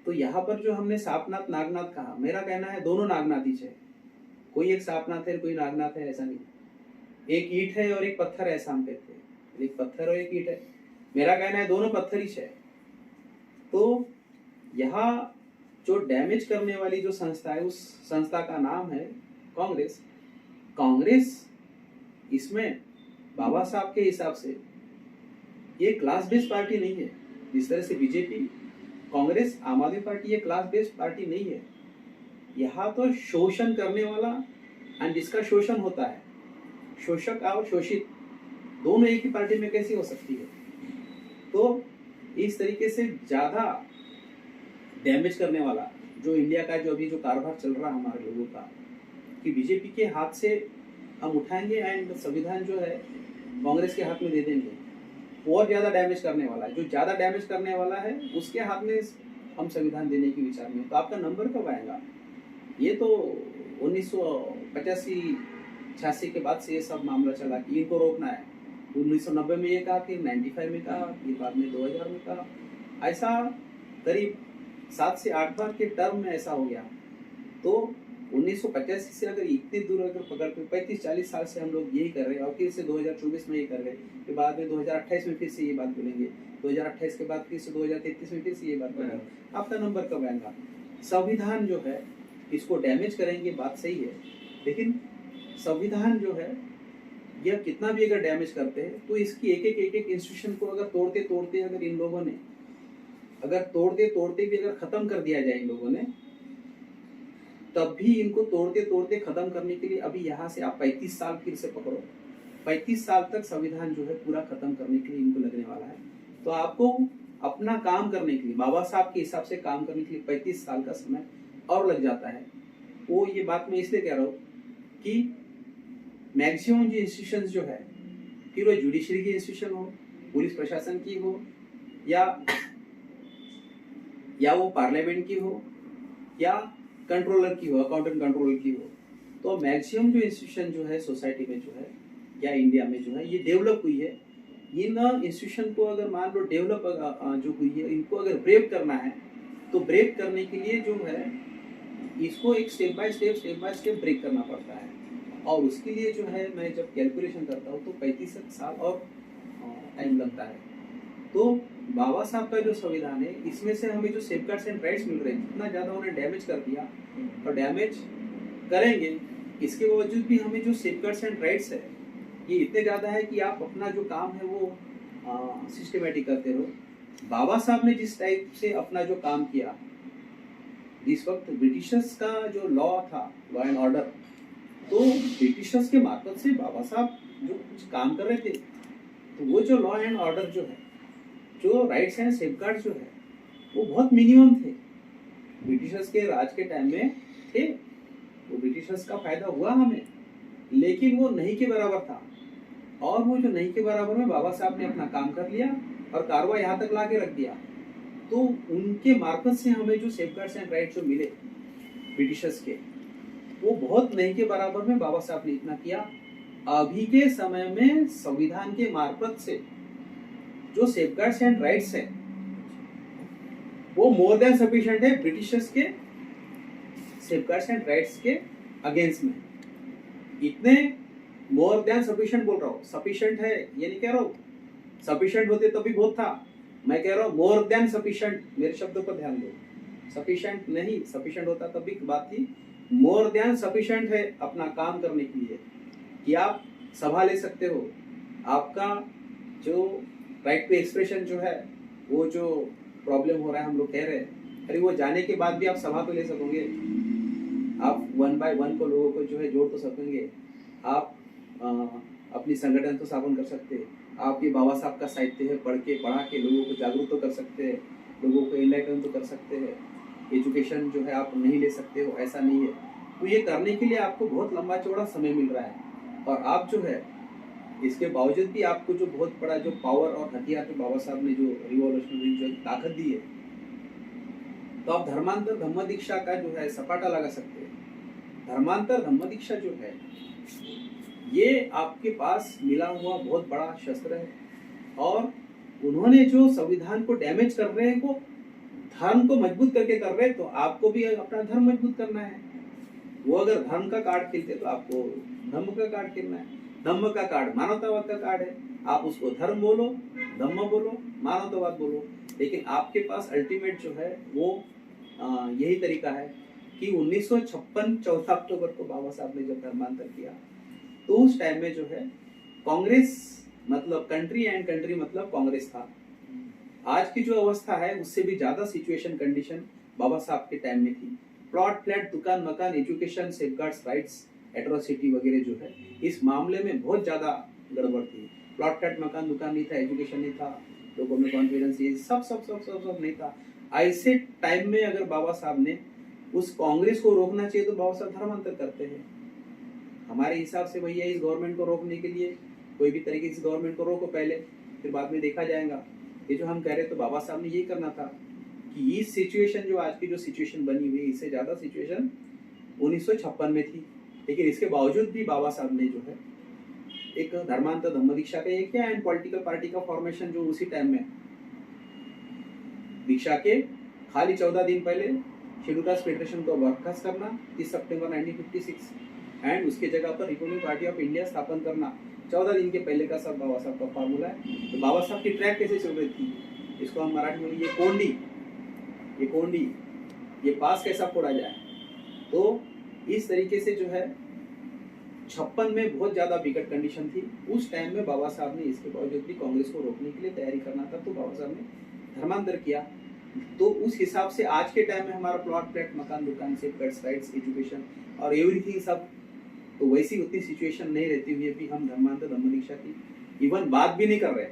तो यहाँ पर जो हमने सापनाथ नागनाथ कहा, मेरा कहना है दोनों नागनाथ ही है, कोई एक सापनाथ है कोई नागनाथ है ऐसा नहीं। एक ईंट है और एक पत्थर है ऐसा हम कहते हैं, एक पत्थर और एक ईंट है। मेरा कहना है दोनों पत्थर ही है। तो यहाँ जो डैमेज करने वाली जो संस्था है उस संस्था का नाम है कांग्रेस। कांग्रेस इसमें बाबा साहब के हिसाब से ये क्लास बेस्ड पार्टी नहीं है। जिस तरह से बीजेपी, कांग्रेस, आम आदमी पार्टी ये क्लास बेस्ड पार्टी नहीं है। यहाँ तो शोषण करने वाला एंड जिसका शोषण होता है, शोषक और शोषित दोनों एक ही पार्टी में कैसी हो सकती है। तो इस तरीके से ज्यादा डैमेज करने वाला जो इंडिया का जो अभी जो कारभार चल रहा है हमारे लोगों का, कि बीजेपी के हाथ से हम उठाएंगे एंड संविधान जो है कांग्रेस के हाथ में दे देंगे, और ज्यादा डैमेज करने वाला है, जो ज्यादा डैमेज करने वाला है उसके हाथ में हम संविधान देने की विचार में। तो आपका नंबर कब आएगा? ये तो 1985-86 के बाद से ये सब मामला चला कि इनको रोकना है। 1990 में ये कहा, फिर 95 में कहा, फिर बाद में 2000 में कहा। ऐसा करीब 7 से 8 बार के टर्म में ऐसा हो गया। तो 1985 से अगर इतनी दूर अगर पकड़ के 35-40 साल से हम लोग यही कर रहे हैं और फिर से 2024 में ये कर रहे हैं, फिर बाद में 2028 में फिर से ये बात बोलेंगे, 2028 के बाद फिर से 2033 में फिर से ये बात बोलेंगे, आपका नंबर कब आएगा? संविधान जो है इसको डैमेज करेंगे, बात सही है, लेकिन संविधान जो है यह कितना भी अगर डैमेज करते हैं तो इसकी एक एक इंस्टीट्यूशन को अगर तोड़ते तोड़ते अगर इन लोगों ने अगर तोड़ते तोड़ते भी अगर खत्म कर दिया जाए इन लोगों ने, तब भी इनको तोड़ते तोड़ते खत्म करने के लिए अभी यहाँ से आप 35 साल फिर से पकड़ो, 35 साल तक संविधान जो है पूरा खत्म करने के लिए इनको लगने वाला है। तो आपको अपना काम करने के लिए, बाबा साहब के हिसाब से काम करने के लिए 35 साल का समय और लग जाता है। वो ये बात मैं इसलिए कह रहा हूँ कि मैक्सिमम जो इंस्टीट्यूशंस जो है, फिर वो जुडिशरी की इंस्टीट्यूशन हो, पुलिस प्रशासन की हो, या वो पार्लियामेंट की हो, या कंट्रोलर की हो, अकाउंटेंट कंट्रोलर की हो, तो मैक्सिमम जो इंस्टीट्यूशन जो है सोसाइटी में जो है या इंडिया में जो है ये डेवलप हुई है। इन इंस्टीट्यूशन को अगर मान लो डेवलप जो हुई है, इनको अगर ब्रेक करना है तो ब्रेक करने के लिए जो है इसको एक स्टेप बाय स्टेप ब्रेक करना पड़ता है। और उसके लिए जो है मैं जब कैलकुलेशन करता हूँ तो 35 साल और टाइम लगता है। तो बाबा साहब का जो संविधान है इसमें से हमें जो सेफगार्ड्स एंड राइट्स मिल रहे हैं, इतना ज़्यादा उन्हें डैमेज कर दिया और डैमेज करेंगे, इसके बावजूद भी हमें जो सेफगार्ड्स एंड राइट्स है ये इतने ज़्यादा है कि आप अपना जो काम है वो सिस्टमेटिक करते रहो। बाबा साहब ने जिस टाइप से अपना जो काम किया, जिस वक्त ब्रिटिशर्स का जो लॉ था, लॉ एंड ऑर्डर, तो ब्रिटिशर्स के मार्फत से बाबा साहब जो कुछ काम कर रहे थे, तो वो जो लॉ एंड ऑर्डर जो है, जो राइट्स एंड सेफगार्ड जो है वो बहुत मिनिमम थे, ब्रिटिशर्स के राज के टाइम में थे। वो ब्रिटिशर्स का फायदा हुआ हमें, लेकिन वो नहीं के बराबर था। और वो जो नहीं के बराबर में बाबा साहब ने अपना काम कर लिया और कारवा यहाँ तक ला के रख दिया। तो उनके मार्फत से हमें जो सेफगार्ड्स एंड राइट्स जो मिले ब्रिटिशर्स के, वो बहुत नहीं के बराबर में बाबा साहब ने इतना किया। अभी के समय में संविधान के मार्फत से जो सेफगार्ड्स एंड राइट्स है वो मोर देन सफिशिएंट है ब्रिटिशर्स के सेफगार्ड्स एंड राइट्स के अगेंस्ट में। इतने मोर देन सफिशिएंट बोल रहा हूँ, सफिशिएंट है ये नहीं कह रहा हूँ, सफिशिएंट होते तभी बहुत था, मैं कह रहा हूँ मोर देन सफिशिएंट, मेरे शब्दों पर ध्यान दो, सफिशिएंट नहीं, सफिशिएंट होता तभी की बात थी, मोर देन सफिशिएंट है अपना काम करने के लिए कि आप सभा ले सकते हो, आपका जो राइट टू एक्सप्रेशन जो है, वो जो प्रॉब्लम हो रहा है हम लोग कह रहे हैं, अरे वो जाने के बाद भी आप सभा पे ले सकोगे, आप 1 by 1 को लोगों को जो है जोड़ तो सकेंगे, आप अपनी संगठन तो स्थापन कर सकते हैं, आप ये बाबा साहब का साहित्य है पढ़ा के लोगों को जागरूक तो कर सकते हैं, लोगों को इनलाइटन तो कर सकते हैं, एजुकेशन जो है आप नहीं ले सकते हो ऐसा नहीं है। तो ये करने के लिए आपको बहुत लंबा चौड़ा समय मिल रहा है, और आप जो है इसके बावजूद भी आपको जो बहुत बड़ा जो पावर और हथियार जो बाबा साहब ने जो रिवॉल्यूशनरी जो ताकत दी है, तो आप धर्मांतर धम्म दीक्षा का जो है सपाटा लगा सकते हैं। धर्मांतर धम्म दीक्षा जो है ये आपके पास मिला हुआ बहुत बड़ा शस्त्र है, और उन्होंने जो संविधान को डैमेज कर रहे हैं वो धर्म को मजबूत करके कर रहे हैं, तो आपको भी अपना धर्म मजबूत करना है। वो अगर धर्म का कार्ड खेलते तो आपको धम्म का कार्ड खेलना है। धम्म का कार्ड मानवतावाद का कार्ड है, आप उसको धर्म बोलो, धम्म बोलो, मानवतावाद बोलो, लेकिन आपके पास अल्टीमेट जो है वो यही तरीका है कि 1956 4 अक्टूबर को बाबा साहब ने जब धर्मांतर किया, तो उस टाइम में जो है कांग्रेस मतलब कंट्री एंड कंट्री मतलब कांग्रेस था। आज की जो अवस्था है उससे भी ज्यादा सिचुएशन कंडीशन बाबा साहब के टाइम में थी। प्लॉट फ्लैट दुकान मकान एजुकेशन सेफगार्ड्स राइट्स एट्रोसिटी वगैरह जो है इस मामले में बहुत ज्यादा गड़बड़ थी। प्लॉट फ्लैट मकान दुकान नहीं था, एजुकेशन नहीं था, लोगों में कॉन्फिडेंस ये सब सब सब सब सब नहीं था। ऐसे टाइम में अगर बाबा साहब ने उस कांग्रेस को रोकना चाहिए तो बाबा साहब धर्मांतर करते हैं। हमारे हिसाब से भैया इस गवर्नमेंट को रोकने के लिए कोई भी तरीके से गवर्नमेंट को रोको पहले, फिर बाद में देखा जाएगा। ये जो हम कह रहे तो बाबा साहब ने ये करना था कि इस सिचुएशन जो आज की जो सिचुएशन बनी हुई है इससे ज़्यादा सिचुएशन 1956 में थी, लेकिन इसके बावजूद भी बाबा साहब ने जो है एक धर्मांतर धम्म दीक्षा का एक क्या एंड पॉलिटिकल पार्टी का फॉर्मेशन जो उसी टाइम में दीक्षा के खाली 14 दिन पहले शेड्यूल कास्ट फेडरेशन को बर्खास्त करना 30 सितंबर 1956 एंड उसके जगह पर रिपब्लिक पार्टी ऑफ इंडिया स्थापन करना 14 दिन के पहले का सब बाबा साहब का फार्मूला है। तो बाबा साहब की ट्रैक कैसे चल रही थी, इसको हम मराठी में ये कोंडी ये पास कैसा फोड़ा जाए। तो इस तरीके से जो है 56 में बहुत ज्यादा विकट कंडीशन थी। उस टाइम में बाबा साहब ने इसके बावजूद भी कांग्रेस को रोकने के लिए तैयारी करना था, तो बाबा साहब ने धर्मांतर किया। तो उस हिसाब से आज के टाइम में हमारा प्लॉट फ्लैट मकान दुकान से पेट्स राइट्स एजुकेशन और एवरीथिंग सब तो वैसी उतनी सिचुएशन नहीं रहती हुई भी हम धर्मांतर धम्म दीक्षा की इवन बात भी नहीं कर रहे।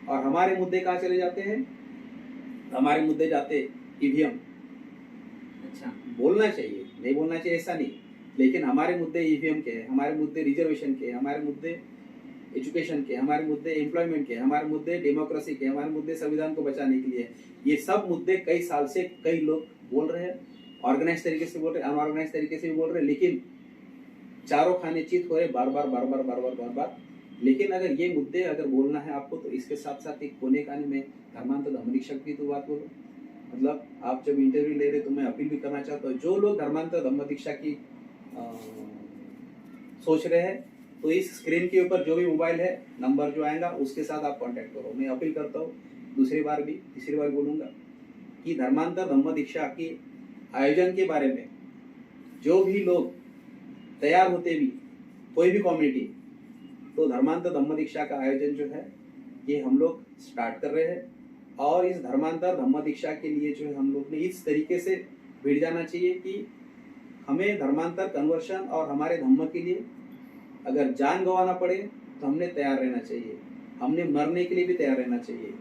और हमारे मुद्दे कहाँ चले जाते हैं, हमारे मुद्दे जाते ईवीएम। अच्छा, बोलना चाहिए नहीं बोलना चाहिए ऐसा नहीं, लेकिन हमारे मुद्दे ईवीएम के, हमारे मुद्दे रिजर्वेशन के, हमारे मुद्दे एजुकेशन के, हमारे मुद्दे एम्प्लॉयमेंट के, हमारे मुद्दे डेमोक्रेसी के, हमारे मुद्दे संविधान को बचाने के लिए। ये सब मुद्दे कई साल से कई लोग बोल रहे हैं, ऑर्गेनाइज तरीके से बोल रहे हैं, अनऑर्गेनाइज तरीके से भी बोल रहे हैं, लेकिन चारों खाने चित हो रहे बार बार। लेकिन अगर ये मुद्दे अगर बोलना है आपको तो इसके साथ साथ एक कोने काने में धर्मांतर धम्म दीक्षा की तो बात बोलो। मतलब आप जब इंटरव्यू ले रहे तो मैं अपील भी करना चाहता हूँ, जो लोग धर्मांतर धम्म दीक्षा की सोच रहे हैं तो इस स्क्रीन के ऊपर जो भी मोबाइल है नंबर जो आएगा उसके साथ आप कांटेक्ट करो। मैं अपील करता हूँ, दूसरी बार भी तीसरी बार बोलूँगा कि धर्मांतर धम्म दीक्षा के आयोजन के बारे में जो भी लोग तैयार होते भी कोई भी कम्युनिटी, तो धर्मांतर धम्म दीक्षा का आयोजन जो है ये हम लोग स्टार्ट कर रहे हैं। और इस धर्मांतर धम्म दीक्षा के लिए जो है हम लोग ने इस तरीके से भिड़ जाना चाहिए कि हमें धर्मांतर कन्वर्शन और हमारे धम्म के लिए अगर जान गंवाना पड़े तो हमने तैयार रहना चाहिए, हमने मरने के लिए भी तैयार रहना चाहिए।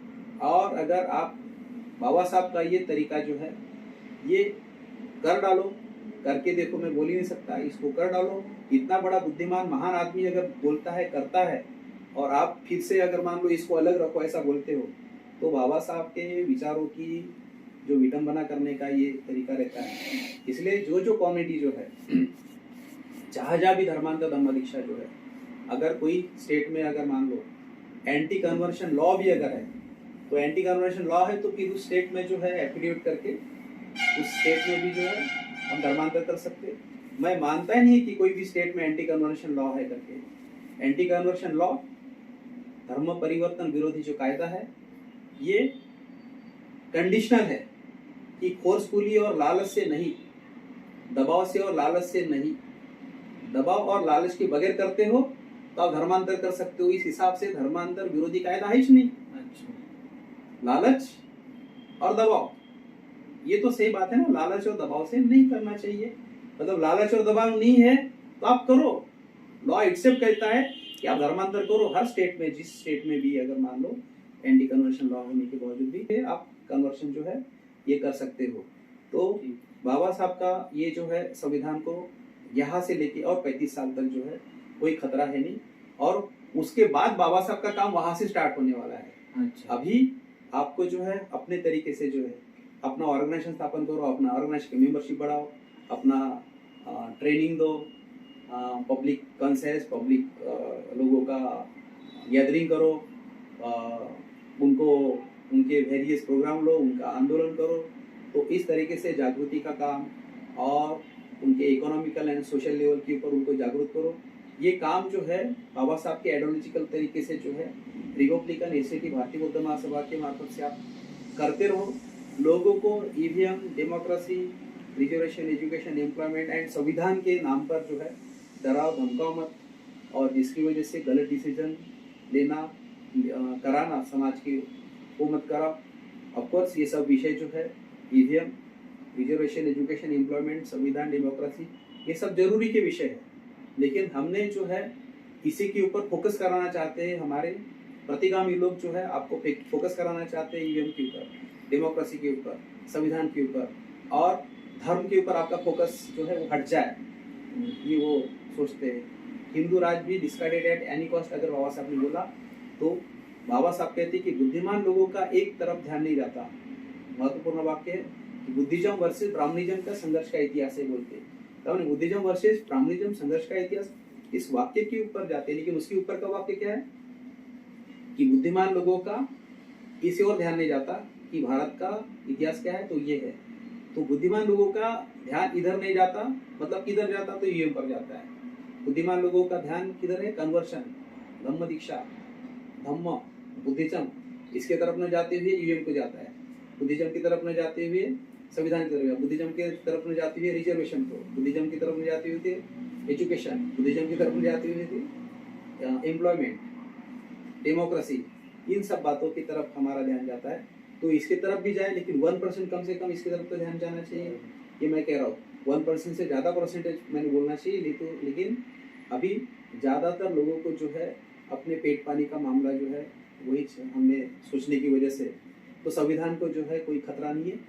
और अगर आप बाबा साहब का ये तरीका जो है ये कर डालो, करके देखो, मैं बोल ही नहीं सकता, इसको कर डालो। इतना बड़ा बुद्धिमान महान आदमी अगर बोलता है करता है और आप फिर से अगर मान लो इसको अलग रखो ऐसा बोलते हो, तो बाबा साहब के विचारों की जो विडंबना करने का ये तरीका रहता है। इसलिए जो कम्युनिटी जो है जहाँ भी धर्मांतर धम्म दीक्षा जो है, अगर कोई स्टेट में अगर मान लो एंटी कन्वर्शन लॉ भी अगर है तो एंटी कन्वर्शन लॉ है तो फिर उस स्टेट में जो है एफिडेविट करके उस स्टेट में भी जो है हम धर्मांतर कर सकते। मैं मानता ही नहीं कि कोई भी स्टेट में एंटी कन्वर्शन लॉ है करके। एंटी कन्वर्शन लॉ धर्म परिवर्तन विरोधी जो कायदा है ये कंडीशनल है कि फोर्सफुली और लालच से नहीं, दबाव से और लालच से नहीं। दबाव और लालच के बगैर करते हो तो आप धर्मांतर कर सकते हो। इस हिसाब से धर्मांतर विरोधी कायदा है ही नहीं। लालच और दबाव ये तो सही बात है ना, लालच और दबाव से नहीं करना चाहिए। मतलब लालच और दबाव नहीं है तो आप करो। लॉ एक्सेप्ट करता है कि आप धर्मांतर करो हर स्टेट में, जिस स्टेट में भी अगर मान लो एंटी कन्वर्शन लॉ होने के बावजूद भी आप कन्वर्शन जो है ये कर सकते हो। तो बाबा साहब का ये जो है संविधान को यहाँ से लेके और 35 साल तक जो है कोई खतरा है नहीं, और उसके बाद बाबा साहब का काम वहां से स्टार्ट होने वाला है। अच्छा। अभी आपको जो है अपने तरीके से जो है अपना ऑर्गेनाइजेशन स्थापन करो, अपना ऑर्गेनाइजेशन की मेंबरशिप बढ़ाओ, अपना ट्रेनिंग दो, पब्लिक कंसेस, पब्लिक लोगों का गैदरिंग करो, उनको उनके वेरियस प्रोग्राम लो, उनका आंदोलन करो। तो इस तरीके से जागृति का काम और उनके इकोनॉमिकल एंड सोशल लेवल के ऊपर उनको जागरूक करो। ये काम जो है बाबा साहब के आइडियोलॉजिकल तरीके से जो है रिपब्लिकन एसएटी भारतीय बौद्ध महासभा के मार्फत से आप करते रहो। लोगों को EVM, democracy, reservation, education, employment and संविधान के नाम पर जो है डराओ धमकाओ मत, और जिसकी वजह से गलत डिसीजन लेना कराना समाज की वो मत कराओ। ऑफकोर्स ये सब विषय जो है ईवीएम, रिजर्वेशन, एजुकेशन, एम्प्लॉयमेंट, संविधान, डेमोक्रेसी, ये सब जरूरी के विषय है, लेकिन हमने जो है इसी के ऊपर फोकस कराना चाहते हैं। हमारे प्रतिगामी लोग जो है आपको फोकस कराना चाहते हैं ईवीएम के ऊपर, डेमोक्रेसी के ऊपर, संविधान के ऊपर, और धर्म के ऊपर आपका फोकस जो है वो हट जाए, ये वो सोचते हैं। हिंदू राज भी डिस्कार्डेड एट एनी कॉस्ट, अगर बाबा साहब ने बोला तो बाबा साहब कहते हैं कि बुद्धिमान लोगों का एक तरफ ध्यान नहीं जाता। महत्वपूर्ण वाक्य है कि बुद्धिज्म वर्सेस ब्राह्मणिज्म का संघर्ष का इतिहास है बोलते हैं। तो बुद्धिज्म वर्सेस ब्राह्मणिज्म संघर्ष का इतिहास इस वाक्य के ऊपर जाते हैं, लेकिन उसके ऊपर का वाक्य क्या है कि बुद्धिमान लोगों का इसी ओर ध्यान नहीं जाता कि भारत का इतिहास क्या है, तो ये है। तो बुद्धिमान लोगों का ध्यान इधर नहीं जाता, मतलब किधर जाता, तो यूएम पर जाता है। बुद्धिमान लोगों का ध्यान किधर है, कन्वर्शन, धम्म दीक्षा, धम्म, बुद्धिज्म, इसके तरफ न जाते हुए यूएम को जाता है। बुद्धिज्म की तरफ न जाते हुए संविधान की तरफ, बुद्धिज्म के तरफ न जाते हुए रिजर्वेशन को, बुद्धिज्म की तरफ न जाते हुए एजुकेशन, बुद्धिज्म की तरफ न जाते हुए एम्प्लॉयमेंट, डेमोक्रेसी, इन सब बातों की तरफ हमारा ध्यान जाता है। तो इसके तरफ भी जाए, लेकिन 1% कम से कम इसकी तरफ तो ध्यान जाना चाहिए, ये मैं कह रहा हूँ। 1% से ज़्यादा परसेंटेज मैंने बोलना चाहिए, लेकिन अभी ज़्यादातर लोगों को जो है अपने पेट पानी का मामला जो है वही हमने सोचने की वजह से, तो संविधान को जो है कोई खतरा नहीं है।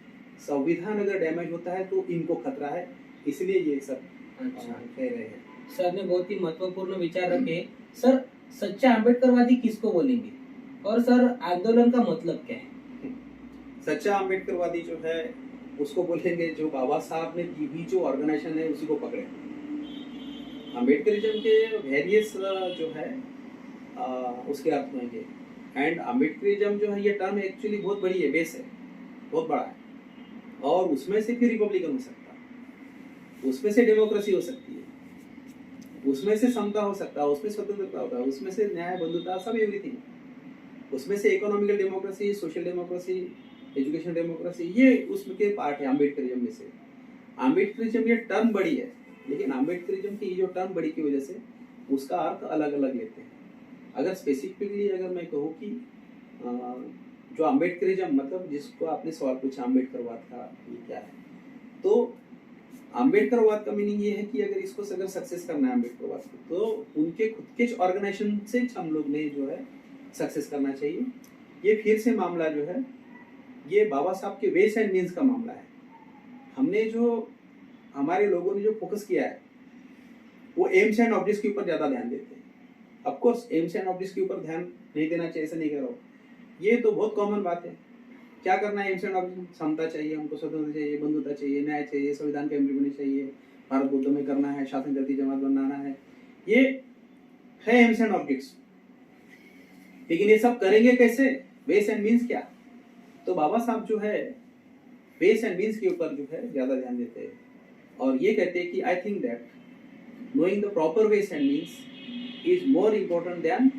संविधान अगर डैमेज होता है तो इनको खतरा है, इसलिए ये सब कह रहे हैं। सर ने बहुत ही महत्वपूर्ण विचार रखे। सर, सच्चा अम्बेडकरवादी किसको बोलेंगे, और सर आंदोलन का मतलब क्या है? सच्चा अम्बेडकरवादी जो है उसको बोलेंगे जो बाबा साहब ने की हुई जो ऑर्गेनाइजेशन है उसी को पकड़े। अम्बेडकरिज्म के वेरियस जो है उसके अर्थ होंगे। एंड अम्बेडकरिज्म जो है ये टर्म एक्चुअली बहुत बड़ी है, बेस है, बहुत बड़ा है, और उसमें से फिर रिपब्लिकन हो सकता है, उसमें से डेमोक्रेसी हो सकती है, उसमें से समता हो सकता है, उसमें स्वतंत्रता होता है, उसमें से न्याय, बंधुता, सब एवरीथिंग, उसमें से economical democracy, social democracy, education democracy, ये उसके पार्ट है अम्बेडकरिज्म में से। अम्बेडकरिज्म ये टर्म बड़ी है, लेकिन अम्बेडकरिज्म की जो टर्म बड़ी की वजह से उसका अर्थ अलग अलग लेते हैं। अगर स्पेसिफिकली अगर मैं कहूँ कि जो अम्बेडकरिज्म मतलब जिसको आपने सवाल पूछा अम्बेडकरवाद का ये क्या है, तो अम्बेडकरवाद का मीनिंग ये है कि अगर इसको अगर सक्सेस करना है अम्बेडकरवाद को, तो उनके खुद के ऑर्गेनाइजेशन से हम लोग ने जो है सक्सेस करना चाहिए। ये फिर से मामला जो है ये बाबा साहब के वेस एंड मीन्स का मामला है। हमने जो हमारे लोगों ने जो फोकस किया है वो एम्स एंड ऑब्जेक्ट्स के ऊपर ज़्यादा ध्यान देते हैं। Of course AIIMS and objects के ऊपर ध्यान नहीं देना चाहिए, ऐसा नहीं कह रहा हूँ, ये तो बहुत कॉमन बात है। क्या करना है एम्स एंड ऑब्जेक्ट्स, समता चाहिए हमको, स्वतंत्रता चाहिए, बंधुता चाहिए, न्याय चाहिए, संविधान के इम्प्लीमेंट चाहिए, भारत बुद्ध में करना है, शासन करती जमात बनाना है, ये है एम्स एंड ऑब्जेक्ट्स। लेकिन ये सब करेंगे कैसे, वेस एंड मीन्स क्या? तो बाबा साहब जो है वेस एंड मीन्स के ऊपर जो है ज्यादा ध्यान देते हैं, और ये कहते हैं कि I think that knowing the proper ways and means is more important than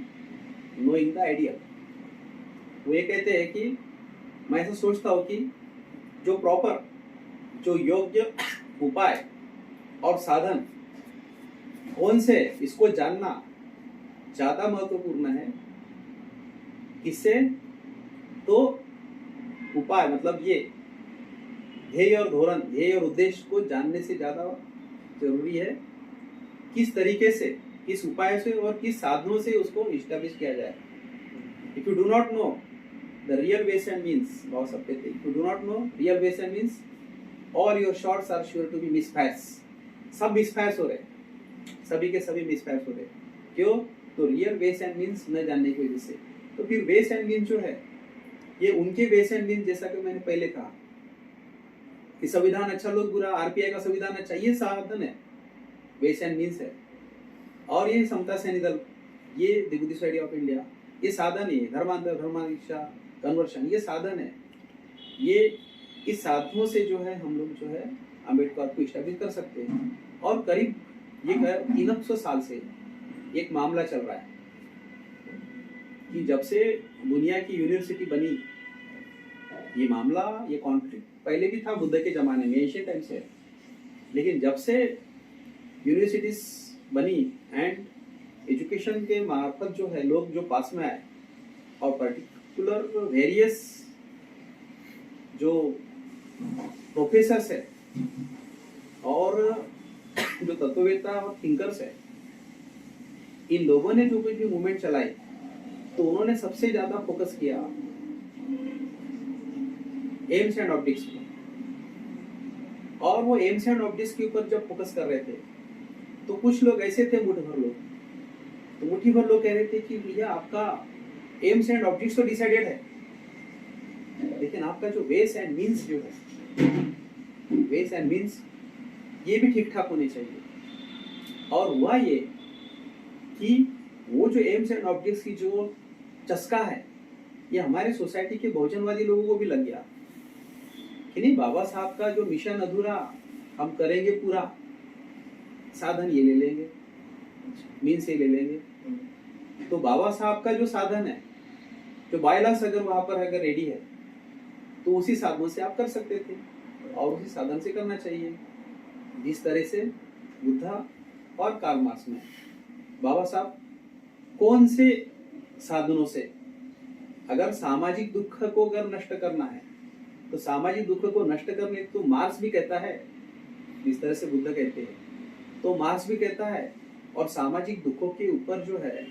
knowing the ideal. वो ये कहते हैं कि मैं ऐसा सोचता हूँ कि जो प्रॉपर, जो योग्य उपाय और साधन कौन से, इसको जानना ज्यादा महत्वपूर्ण है। किससे? तो उपाय मतलब ये ध्येय और धोरण, ध्येय और उद्देश्य को जानने से ज्यादा जरूरी है किस तरीके से, किस उपाय से और किस साधनों से उसको इस्टेब्लिश किया जाए। If you do not know the real ways and means, बहुत सब कहते हैं, if you do not know real ways and means all your shots are sure to be misfires. सब मिसफायर्स हो रहे, सभी के सभी मिसफायर्स हो रहे। क्यों? तो रियल वेस एंड मीन्स न जानने की वजह से। तो फिर वेस एंड मीन्स जो है ये उनके वेस एंड मीन्स, जैसा कि मैंने पहले कहा कि संविधान अच्छा लोग बुरा, आरपीआई का संविधान अच्छा, ये साधन है, वेस एंड मीन्स है। और ये समता सैनिक दल, ये the Buddhist idea of India, ये साधन ही है। धर्मांतर, धर्मादीक्षा, कन्वर्शन, ये साधन है। ये इस साधनों से जो है हम लोग जो है अम्बेडकर को स्टैब्लिश कर सकते हैं। और करीब ये 300 साल से एक मामला चल रहा है कि जब से दुनिया की यूनिवर्सिटी बनी, ये मामला, ये कॉन्फ्लिक्ट पहले भी था बुद्ध के जमाने में, एशियन टाइम से, लेकिन जब से यूनिवर्सिटीज बनी एंड एजुकेशन के मार्फत जो है लोग जो पास में आए, और पर्टिकुलर वेरियस जो प्रोफेसर्स है और जो तत्ववेत्ता और थिंकर्स है, इन लोगों ने जो कुछ भी मूवमेंट चलाई, तो उन्होंने सबसे ज्यादा फोकस किया एम्स एंड ऑब्जेक्ट्स पर। और वो एम्स एंड ऑब्जेक्ट्स के ऊपर जब फोकस कर रहे थे, तो कुछ लोग ऐसे थे, मुट्ठी भर लोग, तो मुट्ठी भर लोग कह रहे थे कि भैया आपका एम्स एंड ऑब्जेक्ट्स तो डिसाइडेड है, लेकिन आपका जो वेस एंड मीन्स जो है, वेस एंड मीन्स ये भी ठीक ठाक होने चाहिए। और हुआ ये कि वो जो एम्स एंड ऑब्जेक्ट्स की जो चस्का है, ये हमारे सोसाइटी के बहुजनवादी लोगों को भी लग गया कि नहीं, बाबा साहब का जो मिशन अधूरा हम करेंगे पूरा, साधन ये ले लेंगे, मीन्स ये ले लेंगे। तो बाबा साहब का जो साधन है, जो बायलास अगर वहां पर अगर रेडी है तो उसी साधनों से आप कर सकते थे और उसी साधन से करना चाहिए। जिस तरह से बुद्धा और कार्ल मार्क्स में बाबा साहब कौन से साधनों से, अगर सामाजिक दुख को अगर नष्ट करना है तो सामाजिक दुख को नष्ट करने तो मार्क्स भी कहता है, जिस तरह से बुद्ध कहते हैं तो मार्क्स भी कहता है। और सामाजिक दुखों के ऊपर जो है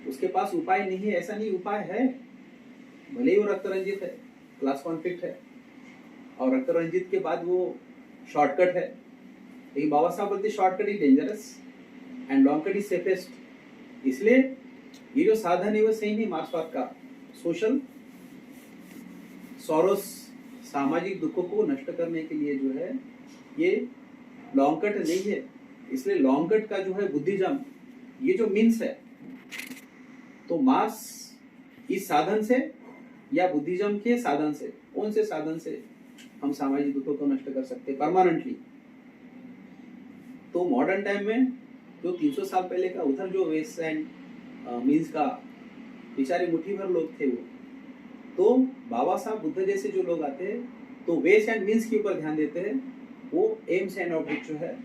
उसके पास उपाय नहीं है, ऐसा नहीं, उपाय है। भले ही वो रक्त रंजित है, क्लास कॉन्फ्लिक्ट है, और रक्त रंजित के बाद वो शॉर्टकट है, लेकिन बाबा साहब बोलते shortcut is dangerous and long cut is safest. इसलिए ये जो साधन है वो सही नहीं मार्क्सवाद का। सोशल सॉरोस, सामाजिक दुखों को नष्ट करने के लिए जो है ये लॉन्ग कट नहीं है। इसलिए लॉन्ग कट का जो है बुद्धिज्म, ये जो मीन्स है, तो मार्क्स इस साधन से या बुद्धिज्म के साधन से, कौन से साधन से हम सामाजिक दुखों को नष्ट कर सकते हैं परमानेंटली। तो मॉडर्न टाइम में जो 300 साल पहले का उधर जो वेस एंड मीन्स का बेचारे मुट्ठी भर लोग थे वो, तो बाबा साहब बुद्ध जैसे जो लोग आते हैं तो वेस एंड मीन्स के ऊपर ध्यान देते हैं। वो एम्स एंड ऑब्जेक्ट जो है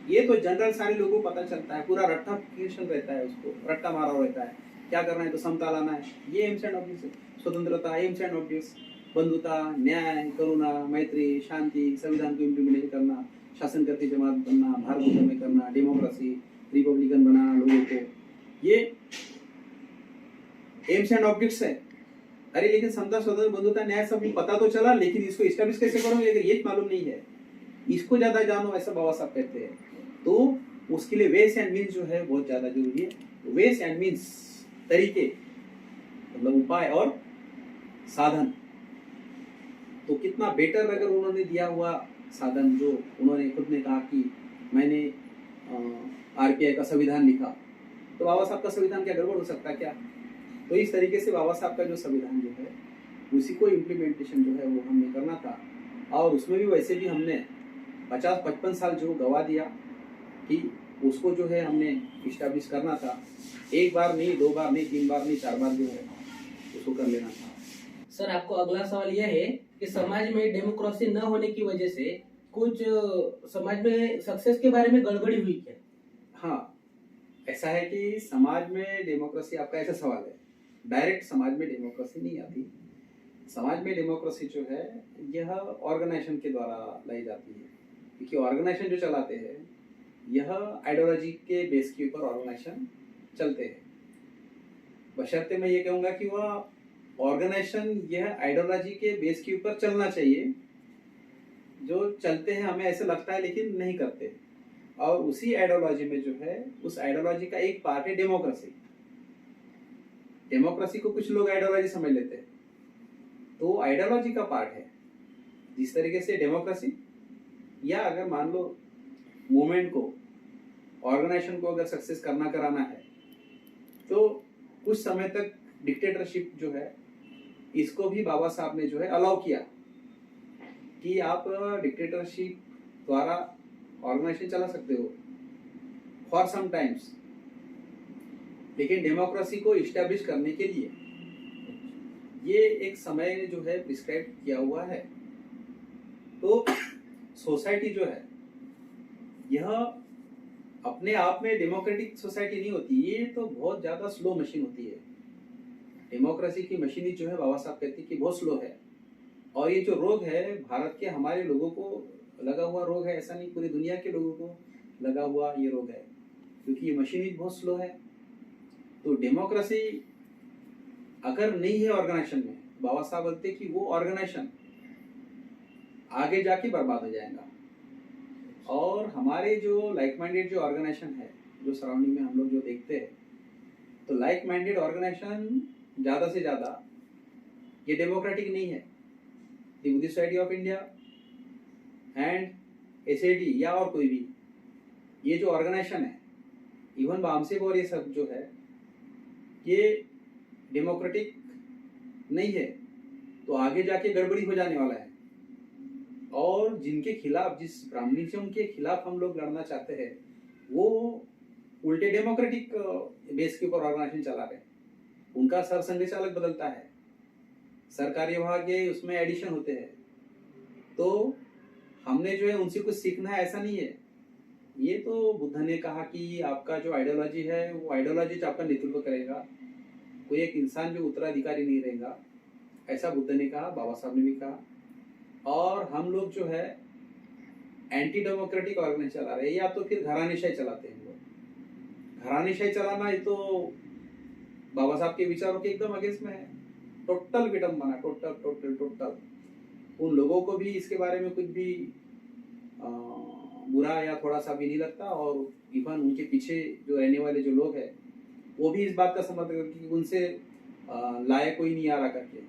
ये तो जनरल सारे लोगों को पता चलता है, पूरा रट्टा रहता है, उसको रट्टा मारा रहता है, क्या करना है तो समता लाना है, ये एम्स एंड ऑब्जेक्ट्स। स्वतंत्रता एम्स एंड ऑब्जेक्ट्स, बंधुता, न्याय, करुणा, मैत्री, शांति, संविधान को इम्प्लीमेंट करना, शासन करती जमात बनना, भारत में करना, डेमोक्रेसी, रिपब्लिकन बनाना लोगों को, ये एम्स एंड ऑब्जेक्ट्स है। अरे लेकिन समता, स्वतंत्र, बंधुता, न्याय सब पता तो चला, लेकिन इसको एस्टैब्लिश कैसे करोगे अगर ये मालूम नहीं है, इसको ज्यादा जानो, ऐसा बाबा साहब कहते हैं। तो उसके लिए वेस एंड मीन्स जो है बहुत ज्यादा जरूरी है। वेस एंड मीन्स तरीके मतलब उपाय और साधन, तो कितना बेटर अगर उन्होंने दिया हुआ साधन, जो उन्होंने खुद ने कहा कि मैंने आरपीआई का संविधान लिखा, तो बाबा साहब का संविधान क्या गड़बड़ हो सकता है क्या? तो इस तरीके से बाबा साहब का जो संविधान जो है उसी को इम्प्लीमेंटेशन जो है वो हमने करना था। और उसमें भी वैसे भी हमने 50-55 साल जो गवा दिया कि उसको जो है हमने इस्टेब्लिश करना था। एक बार नहीं, 2 बार नहीं, 3 बार नहीं, 4 बार जो है उसको कर लेना था। सर आपको अगला सवाल यह है कि समाज में डेमोक्रेसी न होने की वजह से कुछ समाज में सक्सेस के बारे में गड़बड़ी हुई क्या? हाँ, ऐसा है कि समाज में डेमोक्रेसी, आपका ऐसा सवाल है, डायरेक्ट समाज में डेमोक्रेसी नहीं आती। समाज में डेमोक्रेसी जो है यह ऑर्गेनाइजेशन के द्वारा लाई जाती है, क्योंकि ऑर्गेनाइजेशन जो चलाते हैं यह आइडियोलॉजी के बेस के ऊपर ऑर्गेनाइजेशन चलते हैं। बशर्ते मैं ये कहूँगा कि वह ऑर्गेनाइजेशन यह आइडियोलॉजी के बेस के ऊपर चलना चाहिए। जो चलते हैं हमें ऐसे लगता है लेकिन नहीं करते, और उसी आइडियोलॉजी में जो है उस आइडियोलॉजी का एक पार्ट है डेमोक्रेसी। डेमोक्रेसी को कुछ लोग आइडियोलॉजी समझ लेते हैं, तो आइडियोलॉजी का पार्ट है। जिस तरीके से डेमोक्रेसी, या अगर मान लो मूवमेंट को, ऑर्गेनाइजेशन को अगर सक्सेस कराना है तो कुछ समय तक डिक्टेटरशिप जो है इसको भी बाबा साहब ने जो है अलाउ किया कि आप डिक्टेटरशिप द्वारा ऑर्गेनाइजेशन चला सकते हो फॉर सम टाइम्स, लेकिन डेमोक्रेसी को इस्टेब्लिश करने के लिए ये एक समय जो है प्रिस्क्राइब किया हुआ है। तो सोसाइटी जो है यह अपने आप में डेमोक्रेटिक सोसाइटी नहीं होती, ये तो बहुत ज्यादा स्लो मशीन होती है। डेमोक्रेसी की मशीनरी जो है बाबा साहब कहते हैं कि बहुत स्लो है। और ये जो रोग है भारत के हमारे लोगों को लगा हुआ रोग है, ऐसा नहीं पूरी दुनिया के लोगों को लगा हुआ ये रोग है, क्योंकि ये मशीनरी बहुत स्लो है। तो डेमोक्रेसी अगर नहीं है ऑर्गेनाइजेशन में, बाबा साहब बोलते कि वो ऑर्गेनाइजेशन आगे जाके बर्बाद हो जाएगा। और हमारे जो लाइक माइंडेड जो ऑर्गेनाइजेशन है, जो सराउंडिंग में हम लोग जो देखते हैं, तो लाइक माइंडेड ऑर्गेनाइजेशन ज़्यादा से ज़्यादा ये डेमोक्रेटिक नहीं है। The Buddhist society of India and SAD या और कोई भी ये जो ऑर्गेनाइजेशन है, इवन बामसेब और ये सब जो है, ये डेमोक्रेटिक नहीं है, तो आगे जाके गड़बड़ी हो जाने वाला है। और जिनके खिलाफ, जिस ब्राह्मणिज्म के खिलाफ हम लोग लड़ना चाहते हैं, वो उल्टे डेमोक्रेटिक बेस के ऊपर ऑर्गेनाइजेशन चला रहे हैं। उनका सर संघचालक बदलता है, सरकारी विभाग के उसमें एडिशन होते हैं। तो हमने जो है उनसे कुछ सीखना है ऐसा नहीं है। ये तो बुद्ध ने कहा कि आपका जो आइडियोलॉजी है वो आइडियोलॉजी आपका नेतृत्व करेगा, कोई एक इंसान जो उत्तराधिकारी नहीं रहेगा, ऐसा बुद्ध ने कहा, बाबा साहब ने भी कहा। और हम लोग जो है एंटी डेमोक्रेटिक ऑर्गेनाइजेशन चला रहे हैं, या तो फिर घरानेशाही चलाते हैं लोग। घरानेशाही चलाना ये तो बाबा साहब के विचारों के एकदम अगेंस्ट में है। टोटल विडम्बना, टोटल टोटल टोटल। उन लोगों को भी इसके बारे में कुछ भी बुरा या थोड़ा सा भी नहीं लगता, और इवन उनके पीछे जो रहने वाले जो लोग हैं वो भी इस बात का समर्थन करते कि उनसे लायक कोई नहीं आ रहा करके।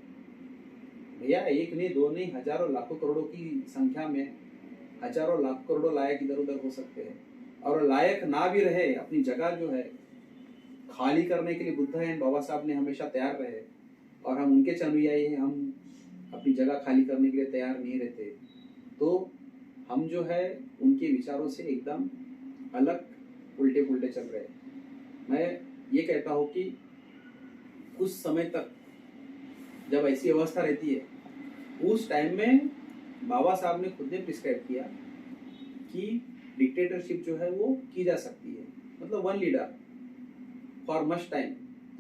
भैया एक नहीं, दो नहीं, हजारों लाखों करोड़ों की संख्या में हजारों लाख करोड़ों लायक इधर उधर हो सकते हैं। और लायक ना भी रहे, अपनी जगह जो है खाली करने के लिए बुद्ध एंड बाबा साहब ने हमेशा तैयार रहे, और हम उनके चनुयाई हैं, हम अपनी जगह खाली करने के लिए तैयार नहीं रहते। तो हम जो है उनके विचारों से एकदम अलग, उल्टे पुल्टे चल रहे हैं। मैं ये कहता हूँ कि कुछ समय तक जब ऐसी अवस्था रहती है, उस टाइम में बाबा साहब ने खुद ने प्रिस्क्राइब किया कि डिक्टेटरशिप जो है वो की जा सकती है, मतलब one leader for much time,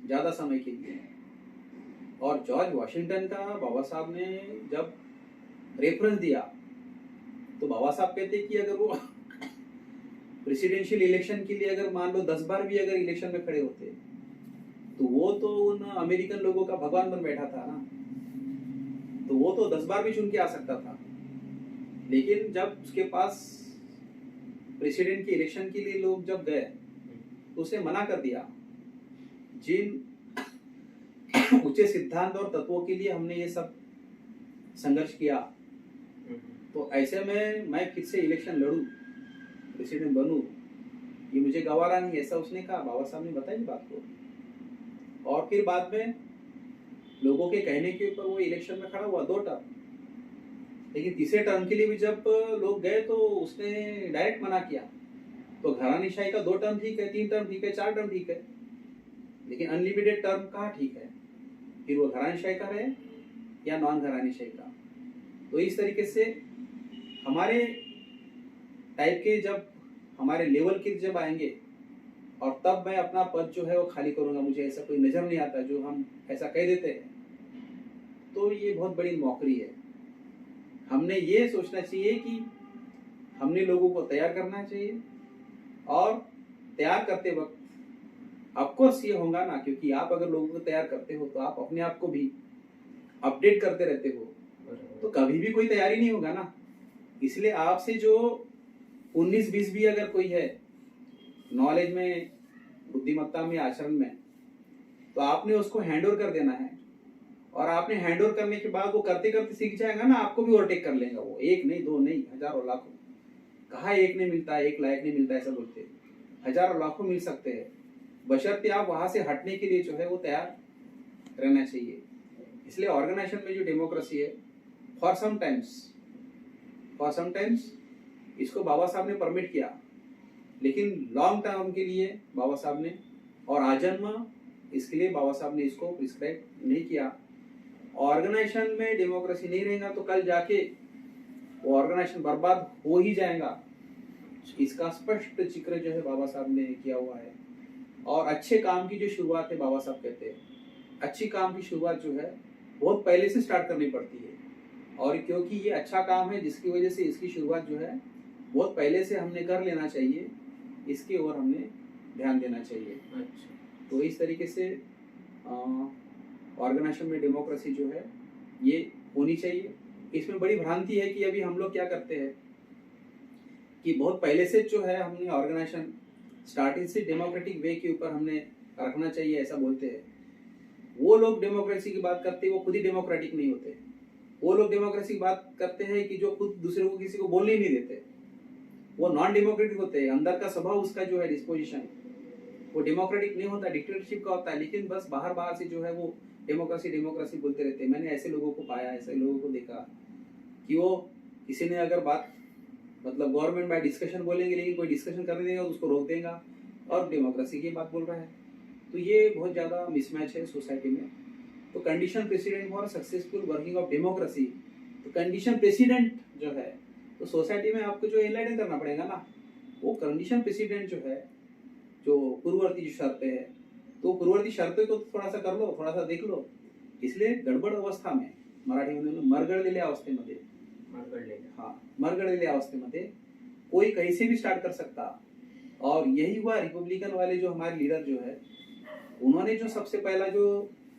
ज़्यादा समय के लिए। और जॉर्ज वॉशिंगटन का बाबा साहब ने जब रेफरेंस दिया, तो बाबा साहब कहते कि अगर वो प्रेसिडेंशियल इलेक्शन के लिए अगर मान लो 10 बार भी अगर इलेक्शन में खड़े होते, तो वो तो उन अमेरिकन लोगों का भगवान बन बैठा था ना, तो वो तो 10 बार भी चुन के आ सकता था। लेकिन जब उसके पास प्रेसिडेंट के इलेक्शन के लिए लोग जब गए, तो उसे मना कर दिया। जिन ऊंचे सिद्धांत और तत्वों के लिए हमने ये सब संघर्ष किया, तो ऐसे में मैं फिर से इलेक्शन लड़ूं, प्रेसिडेंट बनूं, ये मुझे गवारा नहीं, ऐसा उसने कहा। बाबा साहब ने बताई बात को। और फिर बाद में लोगों के कहने के ऊपर वो इलेक्शन में खड़ा हुआ 2 टर्म, लेकिन तीसरे टर्म के लिए भी जब लोग गए तो उसने डायरेक्ट मना किया। तो घरानेशाही का 2 टर्म ठीक है, 3 टर्म ठीक है, 4 टर्म ठीक है, लेकिन अनलिमिटेड टर्म कहाँ ठीक है? फिर वो घरानेशाही का रहे या नॉन घरानेशाही का। तो इस तरीके से हमारे टाइप के जब हमारे लेवल के जब आएंगे, और तब मैं अपना पद जो है वो खाली करूंगा। मुझे ऐसा कोई नजर नहीं आता जो हम ऐसा कह देते हैं, तो ये बहुत बड़ी मौकरी है। हमने ये सोचना चाहिए कि हमने लोगों को तैयार करना चाहिए, और तैयार करते वक्त ऑफकोर्स ये होगा ना, क्योंकि आप अगर लोगों को तैयार करते हो तो आप अपने आप को भी अपडेट करते रहते हो, तो कभी भी कोई तैयारी नहीं होगा ना। इसलिए आपसे जो 19-20 भी अगर कोई है नॉलेज में, बुद्धिमत्ता में, आचरण में, तो आपने उसको हैंड ओवर कर देना है। और आपने हैंड ओवर करने के बाद वो करते करते सीख जाएगा ना, आपको भी ओवरटेक कर लेगा वो। 1 नहीं, 2 नहीं, हजारों लाखों। कहा 1 नहीं मिलता है, 1 लायक नहीं मिलता है, ऐसा बोलते, हजारों लाखों मिल सकते हैं, बशर्ते आप वहां से हटने के लिए जो है वो तैयार रहना चाहिए। इसलिए ऑर्गेनाइजेशन में जो डेमोक्रेसी है, फॉर सम टाइम्स इसको बाबा साहब ने परमिट किया, लेकिन लॉन्ग टर्म के लिए बाबा साहब ने, और आजन्म इसके लिए बाबा साहब ने इसको प्रिस्क्राइब नहीं किया। ऑर्गेनाइजेशन में डेमोक्रेसी नहीं रहेगा तो कल जाके वो ऑर्गेनाइजेशन बर्बाद हो ही जाएगा। इसका स्पष्ट जिक्र जो है बाबा साहब ने किया हुआ है। और अच्छे काम की जो शुरुआत है, बाबा साहब कहते हैं अच्छी काम की शुरुआत जो है बहुत पहले से स्टार्ट करनी पड़ती है। और क्योंकि ये अच्छा काम है, जिसकी वजह से इसकी शुरुआत जो है बहुत पहले से हमने कर लेना चाहिए, इसकी ओर हमने ध्यान देना चाहिए। अच्छा, तो इस तरीके से ऑर्गेनाइजेशन में डेमोक्रेसी जो है ये होनी चाहिए। इसमें बड़ी भ्रांति है कि अभी हम लोग क्या करते हैं कि बहुत पहले से जो है हमने ऑर्गेनाइजेशन स्टार्टिंग से डेमोक्रेटिक वे के ऊपर हमने रखना चाहिए, ऐसा बोलते हैं। वो लोग डेमोक्रेसी की बात करते हैं वो खुद ही डेमोक्रेटिक नहीं होते। वो लोग डेमोक्रेसी की बात करते हैं कि जो खुद दूसरे को किसी को बोलने ही नहीं देते, वो नॉन डेमोक्रेटिक होते हैं। अंदर का स्वभाव उसका जो है डिस्पोजिशन वो डेमोक्रेटिक नहीं होता, डिक्टेटरशिप का होता है। लेकिन बस बाहर बाहर से जो है वो डेमोक्रेसी डेमोक्रेसी बोलते रहते हैं। मैंने ऐसे लोगों को पाया, ऐसे लोगों को देखा कि वो किसी ने अगर बात मतलब गवर्नमेंट बाय डिस्कशन बोलेंगे लेकिन कोई डिस्कशन करने देगा तो उसको रोक देगा और डेमोक्रेसी की बात बोल रहा है। तो ये बहुत ज़्यादा मिसमैच है सोसाइटी में। तो condition president for successful working of democracy, तो कंडीशन प्रेसिडेंट जो है तो सोसाइटी में आपको जो एनलाइटन करना पड़ेगा ना, वो कंडीशन प्रेसिडेंट जो है, जो पूर्ववर्ती जो शर्तें है, तो पूर्ववर्ती शर्तें को थोड़ा सा कर लो, थोड़ा सा देख लो। इसलिए गडबड अवस्था में मराठीमध्ये मरगळलेल्या अवस्थेमध्ये, मरगळलेल्या अवस्थेमध्ये कोई कहीं से भी स्टार्ट कर सकता। और यही हुआ रिपब्लिकन वाले जो हमारे लीडर जो है, उन्होंने जो सबसे पहला जो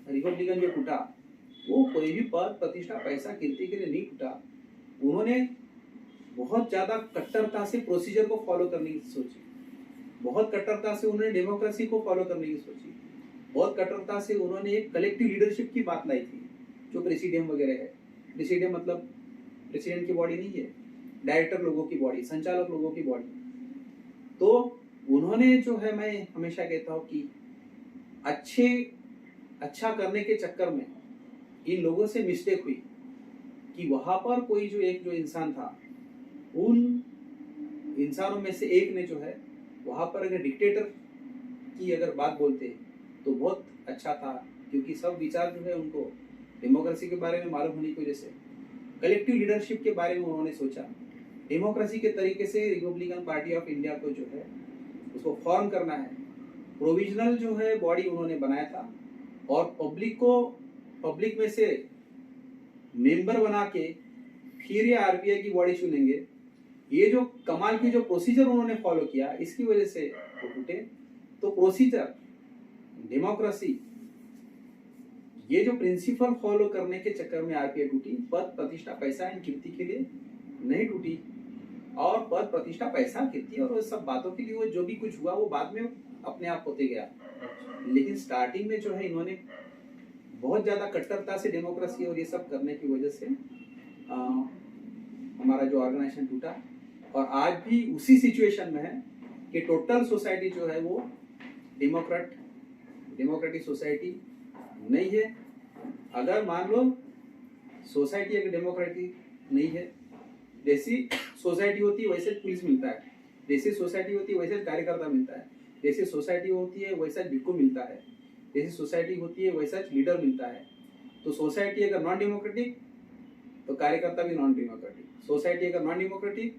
रिपब्लिकन जो टूटा वो कोई भी पद प्रतिष्ठा पैसा कीर्ति के लिए नहीं टूटा। उन्होंने बहुत ज्यादा कट्टरता से प्रोसीजर को फॉलो करने की सोची, बहुत कट्टरता से उन्होंने डेमोक्रेसी को फॉलो करने की सोची, बहुत कट्टरता से उन्होंने एक कलेक्टिव लीडरशिप की बात लाई थी जो प्रेसिडियम वगैरह है। प्रेसिडियम मतलब प्रेसिडेंट की बॉडी नहीं है, डायरेक्टर लोगों की बॉडी, संचालक लोगों की बॉडी। तो उन्होंने जो है, मैं हमेशा कहता हूँ कि अच्छा करने के चक्कर में इन लोगों से मिस्टेक हुई कि वहां पर कोई जो एक जो इंसान था, उन इंसानों में से एक ने जो है वहां पर अगर डिक्टेटर की अगर बात बोलते तो बहुत अच्छा था, क्योंकि सब विचार जो है उनको डेमोक्रेसी के बारे में मालूम होने की वजह से कलेक्टिव लीडरशिप के बारे में उन्होंने सोचा। डेमोक्रेसी के तरीके से रिपब्लिकन पार्टी ऑफ इंडिया को जो है उसको फॉर्म करना है। प्रोविजनल जो है बॉडी उन्होंने बनाया था और पब्लिक में से मेंबर बना के फिर ये आरबीआई की बॉडी चुनेंगे। ये जो कमाल की जो प्रोसीजर उन्होंने फॉलो किया, इसकी वजह से वो टूटे। तो प्रोसीजर, डेमोक्रेसी, ये जो प्रिंसिपल फॉलो करने के चक्कर में आरबीआई टूटी। पद प्रतिष्ठा पैसा एंड कीर्ति के लिए नहीं टूटी, और पद प्रतिष्ठा पैसा कीर्ति और सब बातों के लिए वो जो भी कुछ हुआ वो बाद में अपने आप होते गया। लेकिन स्टार्टिंग में जो है इन्होंने बहुत ज्यादा कट्टरता से डेमोक्रेसी और ये सब करने की वजह से हमारा जो ऑर्गेनाइजेशन टूटा। और आज भी उसी सिचुएशन में है कि टोटल सोसाइटी जो है वो डेमोक्रेटिक सोसाइटी नहीं है। अगर मान लो सोसाइटी अगर डेमोक्रेटिक नहीं है, जैसी सोसाइटी होती है वैसे पुलिस मिलता है, जैसी सोसाइटी होती है वैसे कार्यकर्ता मिलता है, जैसी सोसाइटी होती है वैसा भिक्खु मिलता है, जैसी सोसाइटी होती है वैसा लीडर मिलता है। तो सोसाइटी अगर नॉन डेमोक्रेटिक तो कार्यकर्ता भी नॉन डेमोक्रेटिक, सोसाइटी अगर नॉन डेमोक्रेटिक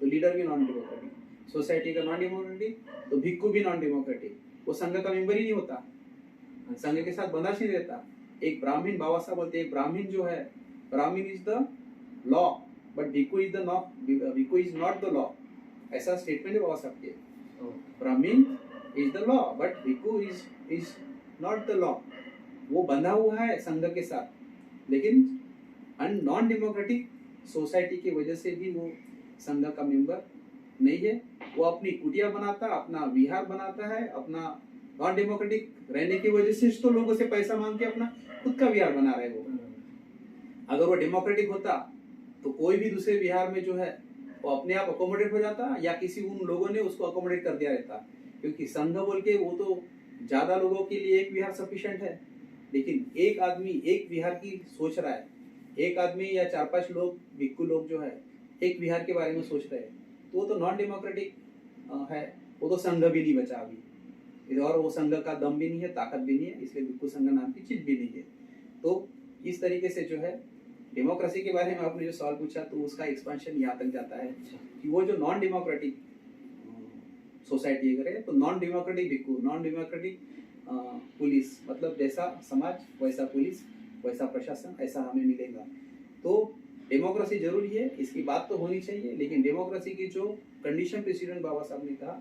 तो लीडर भी नॉन डेमोक्रेटिक, सोसाइटी अगर नॉन डेमोक्रेटिक तो भिक्खु भी नॉन डेमोक्रेटिक। वो संघ का मेंबर ही नहीं होता, संघ के साथ बंधन नहीं रहता। एक ब्राह्मण, बाबा साहब बोलते हैं, एक ब्राह्मण जो है, Brahmin is the law but bhikkhu is the not, bhikkhu is not the law. ऐसा स्टेटमेंट है बाबा साहब के। Brahmin is the law but bhikkhu is not the law. वो बंधा हुआ है संघ के साथ, लेकिन नॉन डेमोक्रेटिक सोसाइटी की वजह से भी वो संघ का मेंबर नहीं है। वो अपनी कुटिया बनाता, अपना विहार बनाता है, अपना नॉन डेमोक्रेटिक रहने की वजह से तो लोगों से पैसा मांग के अपना खुद का विहार बना रहे वो। अगर वो डेमोक्रेटिक होता तो कोई भी दूसरे विहार में जो है वो अपने आप अकोमोडेट हो जाता, या किसी उन लोगों ने उसको अकोमोडेट कर दिया रहता। क्योंकि संघ बोल के वो तो ज्यादा लोगों के लिए एक विहार सफिशिएंट है, लेकिन एक आदमी एक विहार की सोच रहा है, एक आदमी या 4-5 लोग भिक्खु लोग जो है एक विहार के बारे में सोच रहे हैं, तो वो तो नॉन डेमोक्रेटिक है। वो तो संघ भी नहीं बचा अभी, और वो संघ का दम भी नहीं है, ताकत भी नहीं है, इसलिए भिक्खु संघ नाम की चीज भी नहीं है। तो इस तरीके से जो है डेमोक्रेसी के बारे में आपने जो सवाल पूछा, तो उसका एक्सपेंशन यहाँ तक जाता है कि वो जो नॉन डेमोक्रेटिक सोसाइटी अगर है तो non democratic bhikkhu, non democratic police, मतलब जैसा समाज वैसा पुलिस, वैसा प्रशासन, ऐसा हमें मिलेगा। तो डेमोक्रेसी जरूरी है, इसकी बात तो होनी चाहिए, लेकिन डेमोक्रेसी की जो कंडीशन प्रेसिडेंट बाबा साहब ने कहा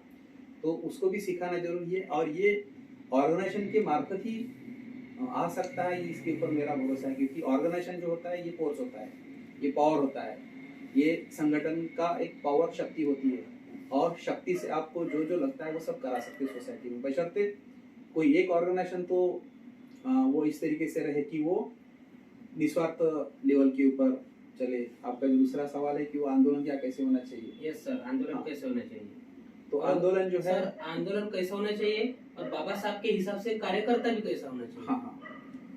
तो उसको भी सिखाना जरूरी है। और ये ऑर्गेनाइजेशन के मार्फत ही आ सकता है, इसके ऊपर मेरा भरोसा है। क्योंकि ऑर्गेनाइजेशन जो होता है ये फोर्स होता है, ये पावर होता है, ये संगठन का एक पावर शक्ति होती है, और शक्ति से आपको जो जो लगता है वो सब करा सकते हैं सोसाइटी में, बशर्ते कोई एक ऑर्गेनाइजेशन तो वो इस तरीके से रहे कि वो निस्वार्थ लेवल के ऊपर चले। आपका जो दूसरा सवाल है कि वो आंदोलन क्या कैसे होना चाहिए। यस सर, आंदोलन कैसे होना चाहिए। तो और आंदोलन जो है, सर आंदोलन कैसा होना चाहिए और बाबा साहब के हिसाब से कार्यकर्ता भी कैसा होना चाहिए। हाँ,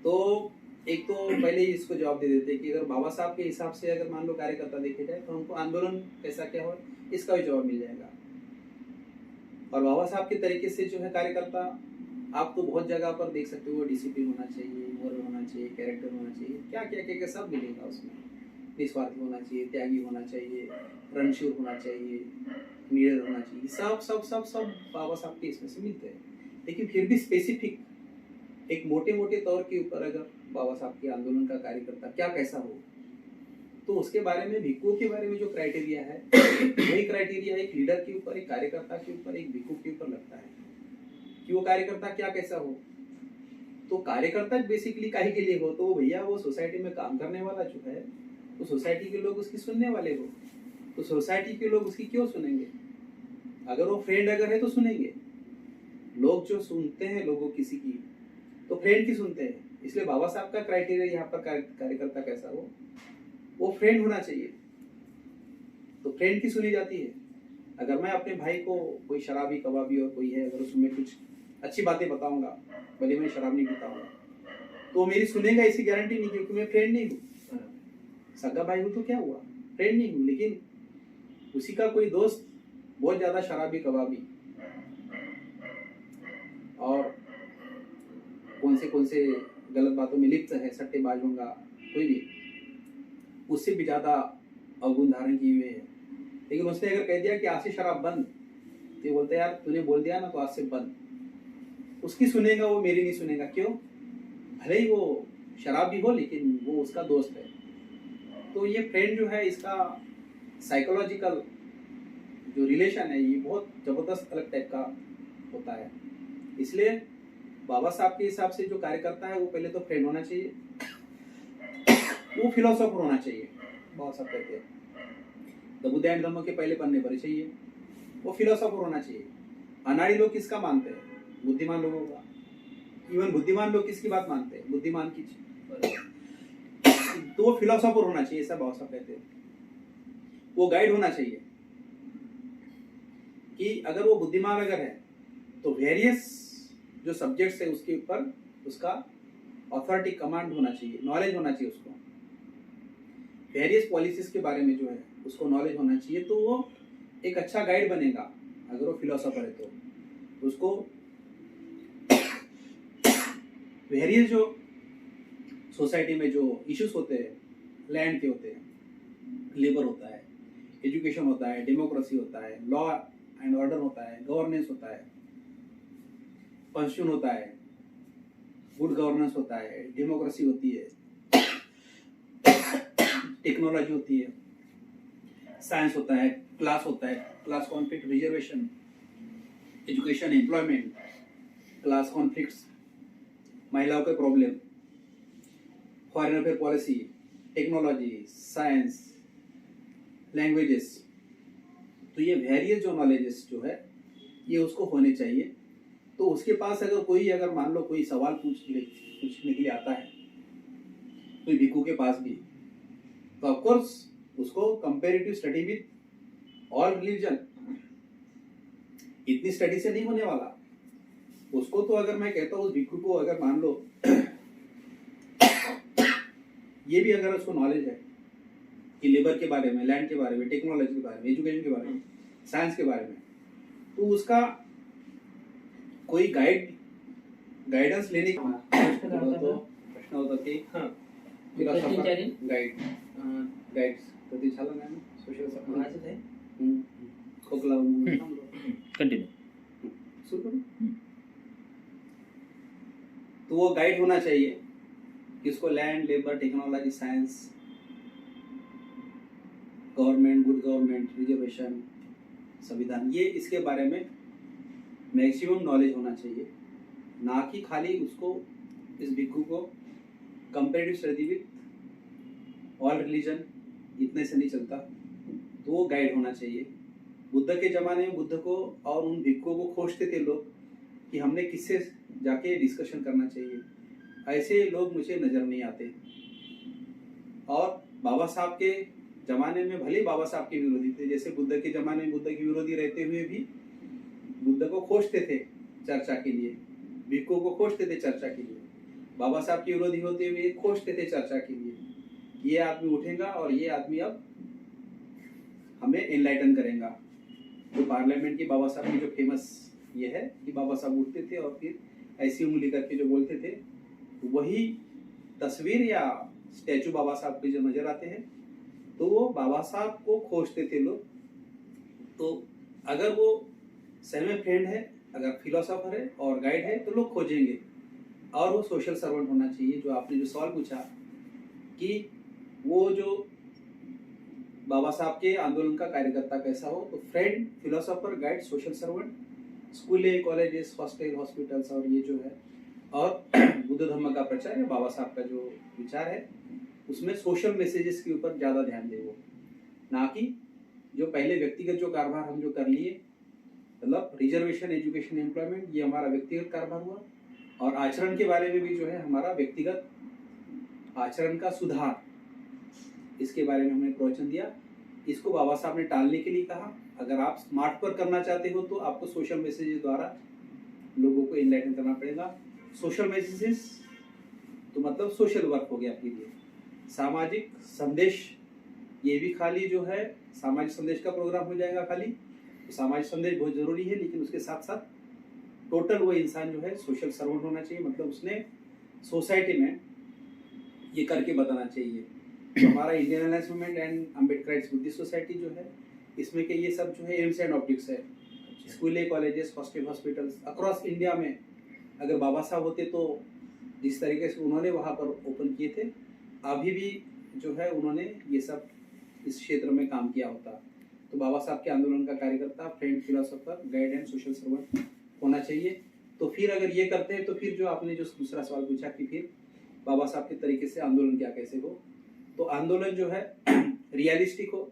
तो एक तो पहले ही इसको जवाब दे देते हैं कि अगर बाबा साहब के हिसाब से अगर मान लो कार्यकर्ता देखे जाए तो हमको आंदोलन कैसा क्या हो, इसका भी जवाब मिल जाएगा। और बाबा साहब के तरीके से जो है कार्यकर्ता, आप तो बहुत जगह पर देख सकते हो, डिसिप्लिन होना चाहिए, मोरल होना चाहिए, कैरेक्टर होना चाहिए, क्या क्या क्या क्या सब मिलेगा उसमें। निस्वार्थी होना चाहिए, त्यागी होना चाहिए, रणशूर होना चाहिए, निडर होना चाहिए, सब सब सब सब बाबा साहब के इसमें से मिलते हैं। लेकिन फिर भी स्पेसिफिक एक मोटे मोटे तौर के ऊपर अगर बाबा साहब के आंदोलन का कार्यकर्ता क्या कैसा हो, तो उसके बारे में, भिक्खुओं के बारे में जो क्राइटेरिया है वही क्राइटेरिया एक लीडर के ऊपर, एक कार्यकर्ता के ऊपर, एक भिक्खु के ऊपर लगता है कि वो कार्यकर्ता क्या कैसा हो। तो कार्यकर्ता बेसिकली काहे के लिए हो, तो भैया वो सोसाइटी में काम करने वाला जो है, तो सोसाइटी के लोग उसकी सुनने वाले हो, तो सोसाइटी के लोग उसकी क्यों सुनेंगे। अगर वो फ्रेंड अगर है तो सुनेंगे। लोग जो सुनते हैं लोगों किसी की, तो फ्रेंड की सुनते हैं। इसलिए बाबा साहब का क्राइटेरिया यहाँ पर कार्यकर्ता कैसा हो, वो फ्रेंड होना चाहिए। तो फ्रेंड की सुनी जाती है। अगर मैं अपने भाई को कोई शराबी कबाबी और कोई है, अगर उसमें कुछ अच्छी बातें बताऊंगा, भले मैं शराब नहीं पीता हूँ, तो वो मेरी सुनेगा ऐसी गारंटी नहीं, क्योंकि मैं फ्रेंड नहीं हूँ। सगा भाई हूँ तो क्या हुआ, फ्रेंड नहीं हूँ। लेकिन उसी का कोई दोस्त बहुत ज्यादा शराबी कबाबी और कौन से गलत बातों में लिप्त है, सट्टेबाज होगा कोई भी, उससे भी ज्यादा अवगुण धारण किए हुए है, लेकिन उसने अगर कह दिया कि आज से शराब बंद, तो ये बोलते यार तूने बोल दिया ना तो आज से बंद, उसकी सुनेगा वो, मेरी नहीं सुनेगा। क्यों? भले ही वो शराब भी हो लेकिन वो उसका दोस्त है। तो ये फ्रेंड जो है, इसका साइकोलॉजिकल जो रिलेशन है ये बहुत जबरदस्त अलग टाइप का होता है। इसलिए बाबा साहब के हिसाब से जो कार्यकर्ता है वो पहले तो फ्रेंड होना चाहिए, वो फिलोसोफर होना चाहिए। बाबा साहब कहते हैं द बुद्ध एंड धम्म के पहले पन्ने पर चाहिए, वो फिलोसोफर होना चाहिए। अनाड़ी लोग किसका मानते हैं? बुद्धिमान लोगों का। इवन बुद्धिमान लोग किसकी बात मानते हैं? बुद्धिमान की। तो वो फिलोसोफर होना चाहिए, ऐसा बाबा साहब कहते हैं। वो गाइड होना चाहिए कि अगर वो बुद्धिमान अगर है तो वेरियस जो सब्जेक्ट्स है उसके ऊपर उसका अथॉरिटी कमांड होना चाहिए, नॉलेज होना चाहिए उसको। वेरियस पॉलिसीज के बारे में जो है उसको नॉलेज होना चाहिए, तो वो एक अच्छा गाइड बनेगा। अगर वो फिलोसोफर है तो उसको वेरियस जो सोसाइटी में जो इश्यूज होते हैं, लैंड के होते हैं, लेबर होता है, एजुकेशन होता है, डेमोक्रेसी होता है, लॉ एंड ऑर्डर होता है, गवर्नेंस होता है, कॉन्स्टिट्यूशन होता है, गुड गवर्नेंस होता है, डेमोक्रेसी होती है, टेक्नोलॉजी होती है, साइंस होता है, क्लास होता है, class conflict, reservation, education, employment, class conflicts, महिलाओं के problem, foreign affair policy, technology, science, languages. तो ये वेरियस जो नॉलेजेस जो है ये उसको होने चाहिए। तो उसके पास अगर कोई, अगर मान लो कोई सवाल पूछने के लिए आता है कोई भिक्खु के पास भी, तो ऑफकोर्स उसको comparative study with all religion, इतनी स्टडी से नहीं होने वाला उसको। तो अगर मैं कहता हूँ उस भिक्खु को, अगर मान लो ये भी अगर उसको नॉलेज है कि लेबर के बारे में, लैंड के बारे में, टेक्नोलॉजी के बारे में, एजुकेशन के बारे में, साइंस के बारे में, तो उसका कोई गाइडेंस लेने का प्रश्न होता कि गाइड्स कधी झालं नाही ना सोशल खोकला कंटिन्यू सुरू करो। तो वो गाइड होना चाहिए किसको? Land, labour, technology, science, government, good government, reservation, संविधान, ये इसके बारे में मैक्सिमम नॉलेज होना चाहिए। ना कि खाली उसको, इस भिक्खु को comparative study with all religion, इतने से नहीं चलता। तो वो गाइड होना चाहिए। बुद्ध के ज़माने में बुद्ध को और उन भिक्खुओं को खोजते थे लोग कि हमने किससे जाके डिस्कशन करना चाहिए, ऐसे लोग मुझे नजर नहीं आते। और बाबा साहब के जमाने में भले बाबा साहब के विरोधी थे, जैसे बुद्ध के जमाने में बुद्ध के विरोधी रहते हुए भी बुद्ध को खोजते थे चर्चा के लिए, भिक्खु को खोजते थे चर्चा के लिए, बाबा साहब के विरोधी होते हुए खोजते थे चर्चा के लिए, ये आदमी उठेगा और ये आदमी अब हमें एनलाइटन करेगा। तो पार्लियामेंट की बाबा साहब की जो फेमस ये है कि बाबा साहब उठते थे और फिर ऐसी उंगली करके जो बोलते थे, वही तस्वीर या स्टैचू बाबा साहब के जो नजर आते हैं, तो वो बाबा साहब को खोजते थे लोग। तो अगर वो सेमी फ्रेंड है, अगर फिलोसोफर है और गाइड है, तो लोग खोजेंगे। और वो सोशल सर्वेंट होना चाहिए। जो आपने जो सवाल पूछा कि वो जो बाबा साहब के आंदोलन का कार्यकर्ता कैसा हो, तो friend, philosopher, guide, social servant, school, colleges, hostel, hospitals और ये जो है, और बुद्ध धर्म का प्रचार या बाबा साहब का जो विचार है उसमें सोशल मैसेजेस के ऊपर ज़्यादा ध्यान दे, वो ना कि जो पहले व्यक्तिगत जो कारोबार हम जो कर लिए, मतलब रिजर्वेशन, एजुकेशन, एम्प्लॉयमेंट, ये हमारा व्यक्तिगत कारोबार हुआ। और आचरण के बारे में भी जो है हमारा व्यक्तिगत आचरण का सुधार, इसके बारे में हमने प्रवचन दिया। इसको बाबा साहब ने टालने के लिए कहा, अगर आप स्मार्ट वर्क करना चाहते हो तो आपको सोशल मैसेजेस द्वारा लोगों को इनलाइटन करना पड़ेगा। सोशल मैसेजेस तो मतलब सोशल वर्क हो गया आपके लिए। सामाजिक संदेश, ये भी खाली जो है सामाजिक संदेश का प्रोग्राम हो जाएगा खाली। तो सामाजिक संदेश बहुत जरूरी है, लेकिन उसके साथ साथ टोटल वो इंसान जो है सोशल सर्वेंट होना चाहिए, मतलब उसने सोसाइटी में ये करके बताना चाहिए। तो हमारा Indian alliance movement and Ambedkarites Buddhist society जो है, इसमें के ये सब जो है एम्स एंड ऑप्टिक्स है। School, colleges, hostel, hospitals across India में अगर बाबा साहब होते तो जिस तरीके से उन्होंने वहाँ पर ओपन किए थे, अभी भी जो है उन्होंने ये सब इस क्षेत्र में काम किया होता। तो बाबा साहब के आंदोलन का कार्यकर्ता, friend, philosopher, guide and social servant होना चाहिए। तो फिर अगर ये करते हैं तो फिर जो आपने जो दूसरा सवाल पूछा कि फिर बाबा साहब के तरीके से आंदोलन क्या कैसे हो, तो आंदोलन जो है रियलिस्टिक हो।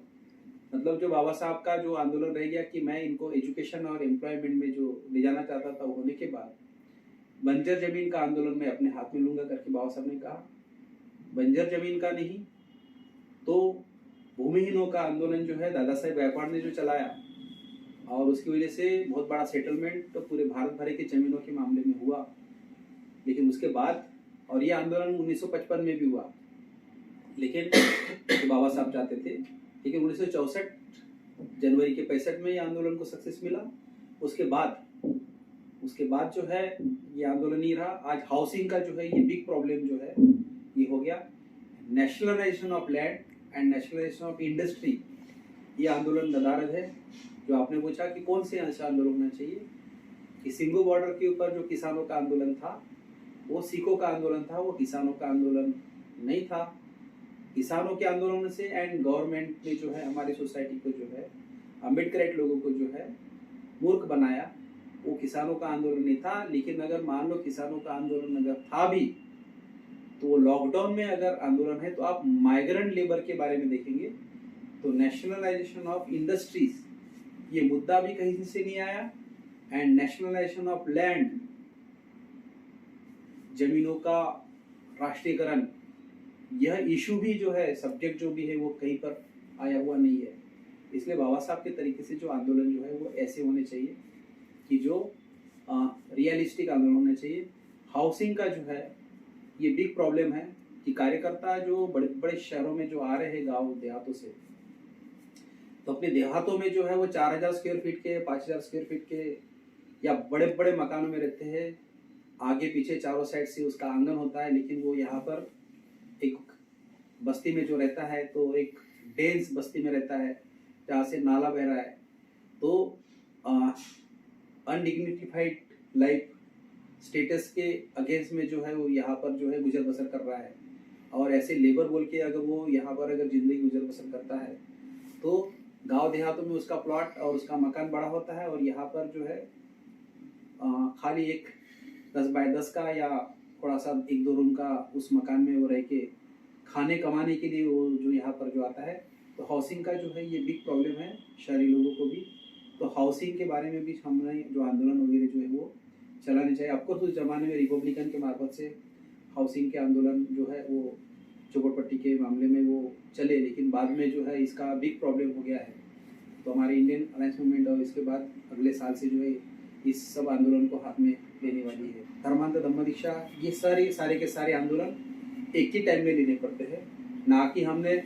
मतलब जो बाबा साहब का जो आंदोलन रह गया कि मैं इनको एजुकेशन और एम्प्लॉयमेंट में जो ले जाना चाहता था, होने के बाद बंजर जमीन का आंदोलन मैं अपने हाथ में लूंगा करके बाबा साहब ने कहा। बंजर जमीन का नहीं तो भूमिहीनों का आंदोलन जो है दादा साहेब गायकवाड़ ने जो चलाया, और उसकी वजह से बहुत बड़ा सेटलमेंट तो पूरे भारत भर के जमीनों के मामले में हुआ। लेकिन उसके बाद, और ये आंदोलन 1955 में भी हुआ, लेकिन तो बाबा साहब चाहते थे, लेकिन 1964 जनवरी के 65 में ये आंदोलन को सक्सेस मिला। उसके बाद जो है ये आंदोलन नहीं रहा। आज हाउसिंग का जो है ये बिग प्रॉब्लम जो है ये हो गया। Nationalisation of land and nationalisation of industry, ये आंदोलन नदारद है। जो आपने पूछा कि कौन से आंदोलन होना चाहिए, कि सिंगू बॉर्डर के ऊपर जो किसानों का आंदोलन था वो सिखों का आंदोलन था, वो किसानों का आंदोलन नहीं था। किसानों के आंदोलन से एंड गवर्नमेंट ने जो है हमारी सोसाइटी को जो है अम्बेडकराइट लोगों को जो है मूर्ख बनाया, वो किसानों का आंदोलन नहीं था। लेकिन अगर मान लो किसानों का आंदोलन अगर था भी, तो लॉकडाउन में अगर आंदोलन है तो आप माइग्रेंट लेबर के बारे में देखेंगे तो नेशनलाइजेशन ऑफ इंडस्ट्रीज, ये मुद्दा भी कहीं से नहीं आया। एंड नेशनलाइजेशन ऑफ लैंड, जमीनों का राष्ट्रीयकरण, यह इशू भी जो है, सब्जेक्ट जो भी है, वो कहीं पर आया हुआ नहीं है। इसलिए बाबा साहब के तरीके से जो आंदोलन जो है वो ऐसे होने चाहिए कि जो रियलिस्टिक आंदोलन होने चाहिए। हाउसिंग का जो है ये बिग प्रॉब्लम है कि कार्यकर्ता जो बड़े बड़े शहरों में जो आ रहे हैं गांव देहातों से, तो अपने देहातों में जो है वो 4000 स्क्वायर फीट के, 5000 स्क्वायर फीट के या बड़े बड़े मकानों में रहते हैं। आगे पीछे चारों साइड से उसका आंगन होता है, लेकिन वो यहाँ पर एक बस्ती में जो रहता है तो एक डेंस बस्ती में रहता है जहाँ से नाला बह रहा है। तो अनडिग्निफाइड लाइफ स्टेटस के अगेंस्ट में जो है वो यहाँ पर जो है गुजर बसर कर रहा है। और ऐसे लेबर बोल के अगर वो यहाँ पर अगर जिंदगी गुजर बसर करता है, तो गांव देहातों में उसका प्लॉट और उसका मकान बड़ा होता है, और यहाँ पर जो है खाली एक 10 बाय 10 का या थोड़ा सा 1-2 रूम का उस मकान में वो रह के खाने कमाने के लिए वो जो यहाँ पर जो आता है। तो हाउसिंग का जो है ये बिग प्रॉब्लम है शहरी लोगों को भी। तो हाउसिंग के बारे में भी हमने जो आंदोलन वगैरह जो है वो चलाने चाहिए। ऑफकोर्स उस जमाने में रिपब्लिकन के मार्फत से हाउसिंग के आंदोलन जो है वो झोपड़पट्टी के मामले में वो चले, लेकिन बाद में जो है इसका बिग प्रॉब्लम हो गया है। तो हमारी इंडियन अलायंस मूवमेंट और इसके बाद अगले साल से जो है इस सब आंदोलन को हाथ में लेने वाली है। धर्मांतर धम्म दीक्षा ये सारे के सारे आंदोलन एक ही टाइम में लेने पड़ते हैं, ना कि हमने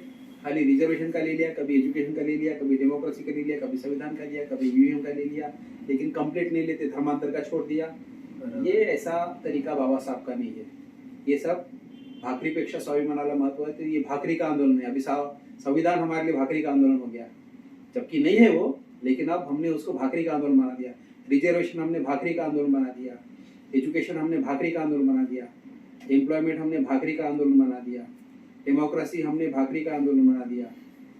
खाली रिजर्वेशन का ले लिया, कभी एजुकेशन का ले लिया, कभी डेमोक्रेसी का ले लिया, कभी संविधान का लिया, कभी यूएम का ले लिया, लेकिन कंप्लीट नहीं लेते, धर्मांतर का छोड़ दिया। ये ऐसा तरीका बाबा साहब का नहीं है। ये सब भाकरीपेक्षा स्वाभिमानाला महत्व है, तो ये भाकरी का आंदोलन है। अभी संविधान हमारे लिए भाकरी का आंदोलन हो गया, जबकि नहीं है वो, लेकिन अब हमने उसको भाकरी का आंदोलन बना दिया। रिजर्वेशन हमने भाकरी का आंदोलन बना दिया, एजुकेशन हमने भाकरी का आंदोलन बना दिया, एम्प्लॉयमेंट हमने भाकरी का आंदोलन बना दिया, डेमोक्रेसी हमने भाकरी का आंदोलन बना दिया,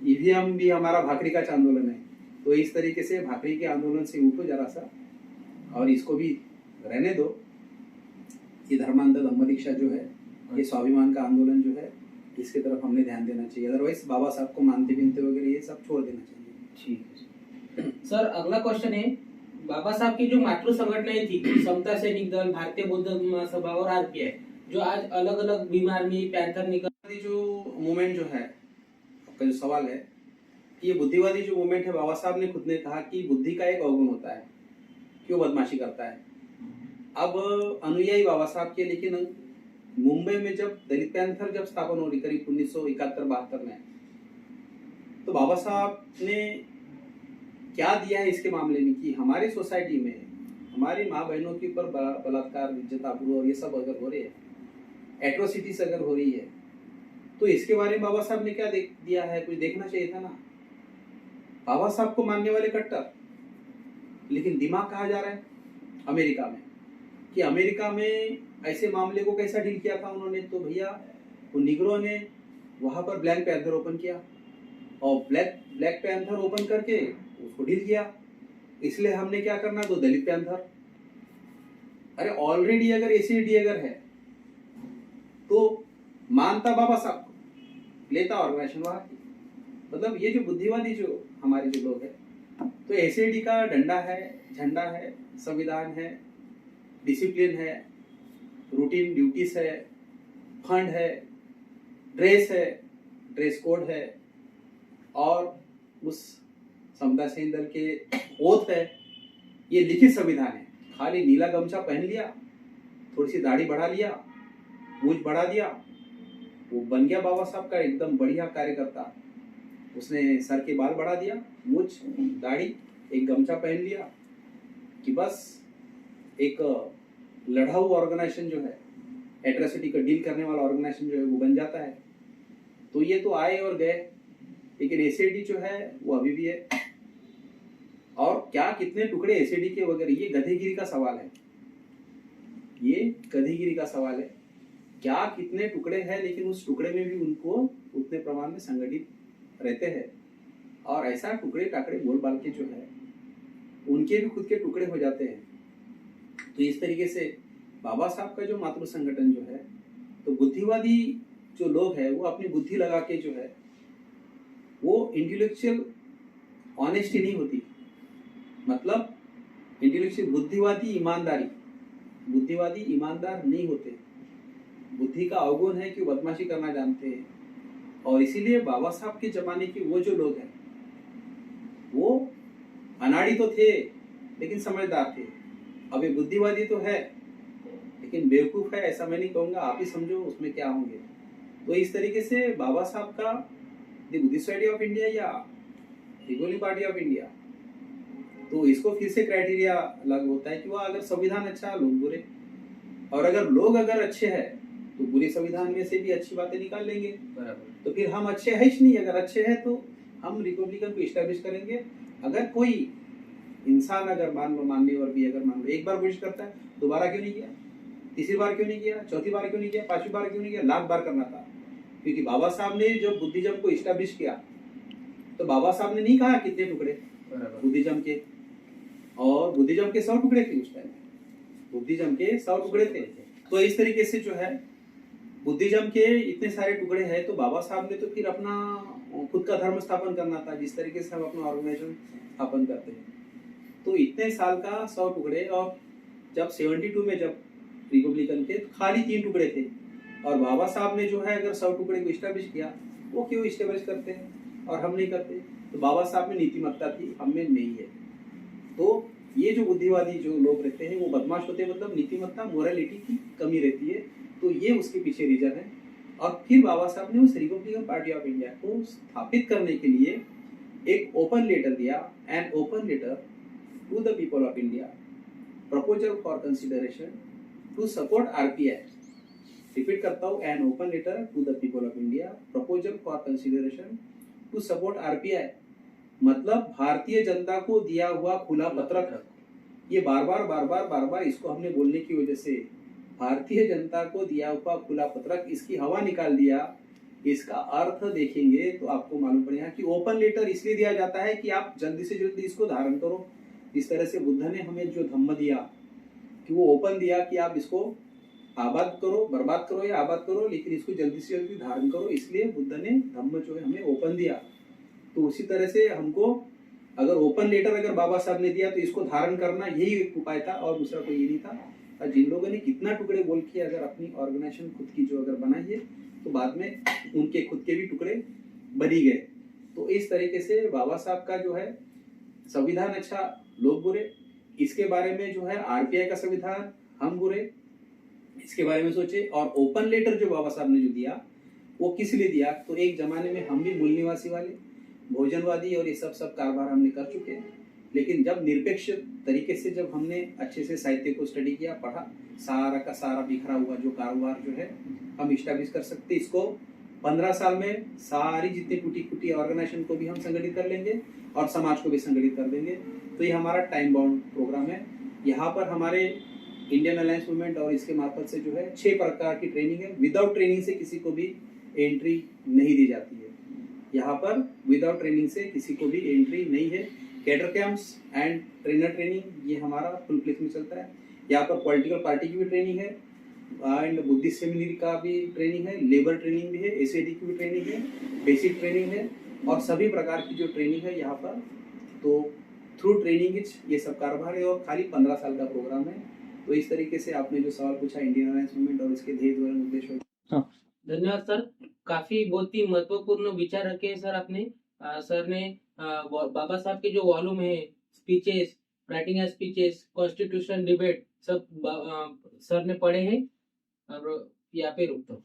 ईवीएम भी हमारा भाकरी का आंदोलन है। तो इस तरीके से भाकरी के आंदोलन से उठो जरा सा और इसको भी रहने दो। ये धर्मांतर धम्म दीक्षा जो है, ये स्वाभिमान का आंदोलन जो है, इसके तरफ हमने ध्यान देना चाहिए। अदरवाइज बाबा साहब को मानते बिनते वगैरह ये सब छोड़ देना चाहिए। ठीक है सर। अगला क्वेश्चन है, बाबा साहब की जो मातृ संगठनाएं थी, समता सैनिक दल, भारतीय बौद्ध महासभा और आरपीआई, जो आज अलग अलग भीम आर्मी, पैंथर निकल, जो मूवमेंट जो है, आपका जो सवाल है, ये बुद्धिवादी जो मूवमेंट है, बाबा साहब ने खुद ने कहा कि बुद्धि का एक अवगुण होता है, क्यों बदमाशी करता है। अब अनुयायी बाबा साहब के, लेकिन मुंबई में जब दलित पैंथर जब स्थापन हो रही करीब 1971-72 में, तो बाबा साहब ने क्या दिया है इसके मामले में कि हमारी सोसाइटी में हमारी माँ बहनों के ऊपर बलात्कार, इज्जत-आबरू और ये सब अगर हो रहे हैं, एट्रोसिटीज अगर हो रही है, तो इसके बारे में बाबा साहब ने क्या दिया है, कुछ देखना चाहिए था ना। बाबा साहब को मानने वाले कट्टर, लेकिन दिमाग कहा जा रहा है अमेरिका में, कि अमेरिका में ऐसे मामले को कैसा डील किया था उन्होंने। तो भैया वो निग्रो ने वहां पर ब्लैक पैंथर ओपन किया और ब्लैक पैंथर ओपन करके उसको डील किया। इसलिए हमने क्या करना, तो दलित पैंथर। अरे ऑलरेडी अगर एसीडी अगर है तो मानता बाबा साहब को, लेता ऑर्गेनाइजेशन वहां की। मतलब ये जो बुद्धिवादी जो हमारे जो लोग हैं, तो एसीडी का डंडा है, झंडा है, संविधान है, डिसिप्लिन है, रूटीन ड्यूटीज है, फंड है, ड्रेस है, ड्रेस कोड है, और उस समता सैनिक दल के ओथ है। ये लिखित संविधान है। खाली नीला गमछा पहन लिया, थोड़ी सी दाढ़ी बढ़ा लिया, मूंछ बढ़ा दिया, वो बन गया बाबा साहब का एकदम बढ़िया कार्यकर्ता। उसने सर के बाल बढ़ा दिया, मूंछ, दाढ़ी, एक गमछा पहन लिया कि बस एक लड़ाऊ ऑर्गेनाइजेशन जो है, एट्रोसिटी का डील करने वाला ऑर्गेनाइजेशन जो है वो बन जाता है। तो ये तो आए और गए, लेकिन एसीडी जो है वो अभी भी है। और क्या कितने टुकड़े एसीडी के वगैरह, ये गधेगिरी का सवाल है, ये गधेगिरी का सवाल है। क्या कितने टुकड़े हैं, लेकिन उस टुकड़े में भी उनको उतने प्रमाण में संगठित रहते हैं। और ऐसा टुकड़े टाकड़े बोल बाल के जो है, उनके भी खुद के टुकड़े हो जाते हैं। तो इस तरीके से बाबा साहब का जो मातृ संगठन जो है, तो बुद्धिवादी जो लोग हैं वो अपनी बुद्धि लगा के जो है, वो इंटेलेक्चुअल ऑनेस्टी नहीं होती। मतलब इंटेलेक्चुअल बुद्धिवादी ईमानदार नहीं होते। बुद्धि का अवगुण है कि बदमाशी करना जानते हैं। और इसीलिए बाबा साहब के जमाने के वो जो लोग हैं, वो अनाड़ी तो थे लेकिन समझदार थे। अब ये बुद्धिवादी तो है लेकिन बेवकूफ है, ऐसा मैं नहीं कहूंगा, आप ही समझो उसमें क्या होंगे। तो इस तरीके से बाबा साहब का the Buddhist society of India या रिपब्लिक पार्टी ऑफ इंडिया, तो इसको फिर से क्राइटेरिया अलग होता है कि वह अगर संविधान अच्छा, लोग बुरे, और अगर लोग अगर अच्छे हैं तो बुरी संविधान में से भी अच्छी बातें निकाल लेंगे। तो फिर हम अच्छे हैं ही नहीं। अगर अच्छे हैं तो हम रिपब्लिकन को इस्टेब्लिश करेंगे। अगर कोई इंसान अगर मानने और भी अगर मान लो एक बार कोशिश करता है, दोबारा क्यों नहीं किया, तीसरी बार क्यों नहीं किया, चौथी बार क्यों नहीं किया, पांचवी बार क्यों नहीं किया, लाख बार करना था। क्योंकि बाबा साहब ने जब बुद्धिज्म को इस्टेब्लिश किया, तो बाबा साहब ने नहीं कहा कितने टुकड़े बुद्धिज्म के, और बुद्धिज्म के 100 टुकड़े थे उस टाइम, बुद्धिज्म के 100 टुकड़े थे। तो इस तरीके से जो है बुद्धिज्म के इतने सारे टुकड़े हैं, तो बाबा साहब ने तो फिर अपना खुद का धर्म स्थापन करना था, जिस तरीके से हम अपना ऑर्गेनाइजेशन स्थापन करते हैं। तो इतने साल का 100 टुकड़े, और जब 72 में जब रिपब्लिकन के खाली 3 टुकड़े थे, और बाबा साहब ने जो है अगर 100 टुकड़े को इस्टेब्लिश किया, वो क्यों इस्टेब्लिश करते हैं और हम नहीं करते? तो बाबा साहब में नीतिमत्ता थी, हम में नहीं है। तो ये जो बुद्धिवादी जो लोग रहते हैं वो बदमाश होते हैं, मतलब नीतिमत्ता मोरालिटी की कमी रहती है। तो ये उसके पीछे रीजन है। और फिर बाबा साहब ने उस रिपब्लिकन पार्टी ऑफ इंडिया को स्थापित करने के लिए एक ओपन लेटर दिया, an open letter to the people of India, proposal for consideration to support RPI. Repeat करता हूँ, an open letter to the people of India, proposal for consideration to support RPI, मतलब भारतीय जनता को दिया हुआ खुला पत्रक। ये बार बार इसको हमने बोलने की वजह से भारतीय जनता को दिया हुआ खुला पत्रक इसकी हवा निकाल दिया। इसका अर्थ देखेंगे तो आपको मालूम पड़ेगा कि ओपन लेटर इसलिए दिया जाता है कि आप जल्दी से जल्दी इसको धारण करो। इस तरह से बुद्ध ने हमें जो धम्म दिया कि वो ओपन दिया कि आप इसको आबाद करो, बर्बाद करो या आबाद करो, लेकिन इसको जल्दी से जल्दी धारण करो, इसलिए बुद्ध ने धम्म जो है हमें ओपन दिया। तो उसी तरह से हमको अगर ओपन लेटर अगर बाबा साहब ने दिया तो इसको धारण करना यही एक उपाय था और दूसरा कोई ये नहीं था। और जिन लोगों ने कितना टुकड़े बोल के अगर अपनी ऑर्गेनाइजेशन खुद की जो अगर बनाई है तो बाद में उनके खुद के भी टुकड़े बनी गए। तो इस तरीके से बाबा साहब का जो है संविधान अच्छा, लोग बुरे। इसके बारे में जो है आरपीआई का संविधान, हम बुरे। इसके बारे में सोचे। और ओपन लेटर जो बाबा साहब ने जो दिया वो किस लिए दिया? तो एक जमाने में हम भी मूल निवासी वाले भोजनवादी और ये सब कारोबार हमने कर चुके हैं, लेकिन जब निरपेक्ष तरीके से जब हमने अच्छे से साहित्य को स्टडी किया, पढ़ा, सारा का सारा बिखरा हुआ जो कारोबार जो है हम इस्टेब्लिश कर सकते, इसको 15 साल में सारी जितनी टूटी फूटी ऑर्गेनाइजेशन को भी हम संगठित कर लेंगे और समाज को भी संगठित कर देंगे। तो ये हमारा टाइम बाउंड प्रोग्राम है। यहाँ पर हमारे इंडियन अलायंस मूवमेंट और इसके मार्फत से जो है 6 प्रकार की ट्रेनिंग है। विदाउट ट्रेनिंग से किसी को भी एंट्री नहीं दी जाती है। यहाँ पर विदाउट ट्रेनिंग से किसी को भी एंट्री नहीं है। Cadre camps and trainer training ये हमारा फुल फ्लेज में चलता है। यहाँ पर पॉलिटिकल पार्टी की भी ट्रेनिंग है एंड बुद्धिस्ट सेमिनरी का भी ट्रेनिंग है, लेबर ट्रेनिंग भी है, एसएडी की भी ट्रेनिंग है, बेसिक ट्रेनिंग है और सभी प्रकार की जो ट्रेनिंग है यहाँ पर। तो थ्रू ट्रेनिंग ये सब कारोबार है और खाली 15 साल का प्रोग्राम है। तो इस तरीके से आपने जो सवाल पूछा इंडियन अलायंस मूवमेंट और इसके ध्येय द्वारा उद्देश्य। धन्यवाद सर, काफी बहुत ही महत्वपूर्ण विचार रखे हैं सर आपने। सर ने बाबा साहब के जो वॉल्यूम है, speeches, writing as speeches, constitution debate, सब सर ने पढ़े हैं और यहाँ पे रुकता हूँ।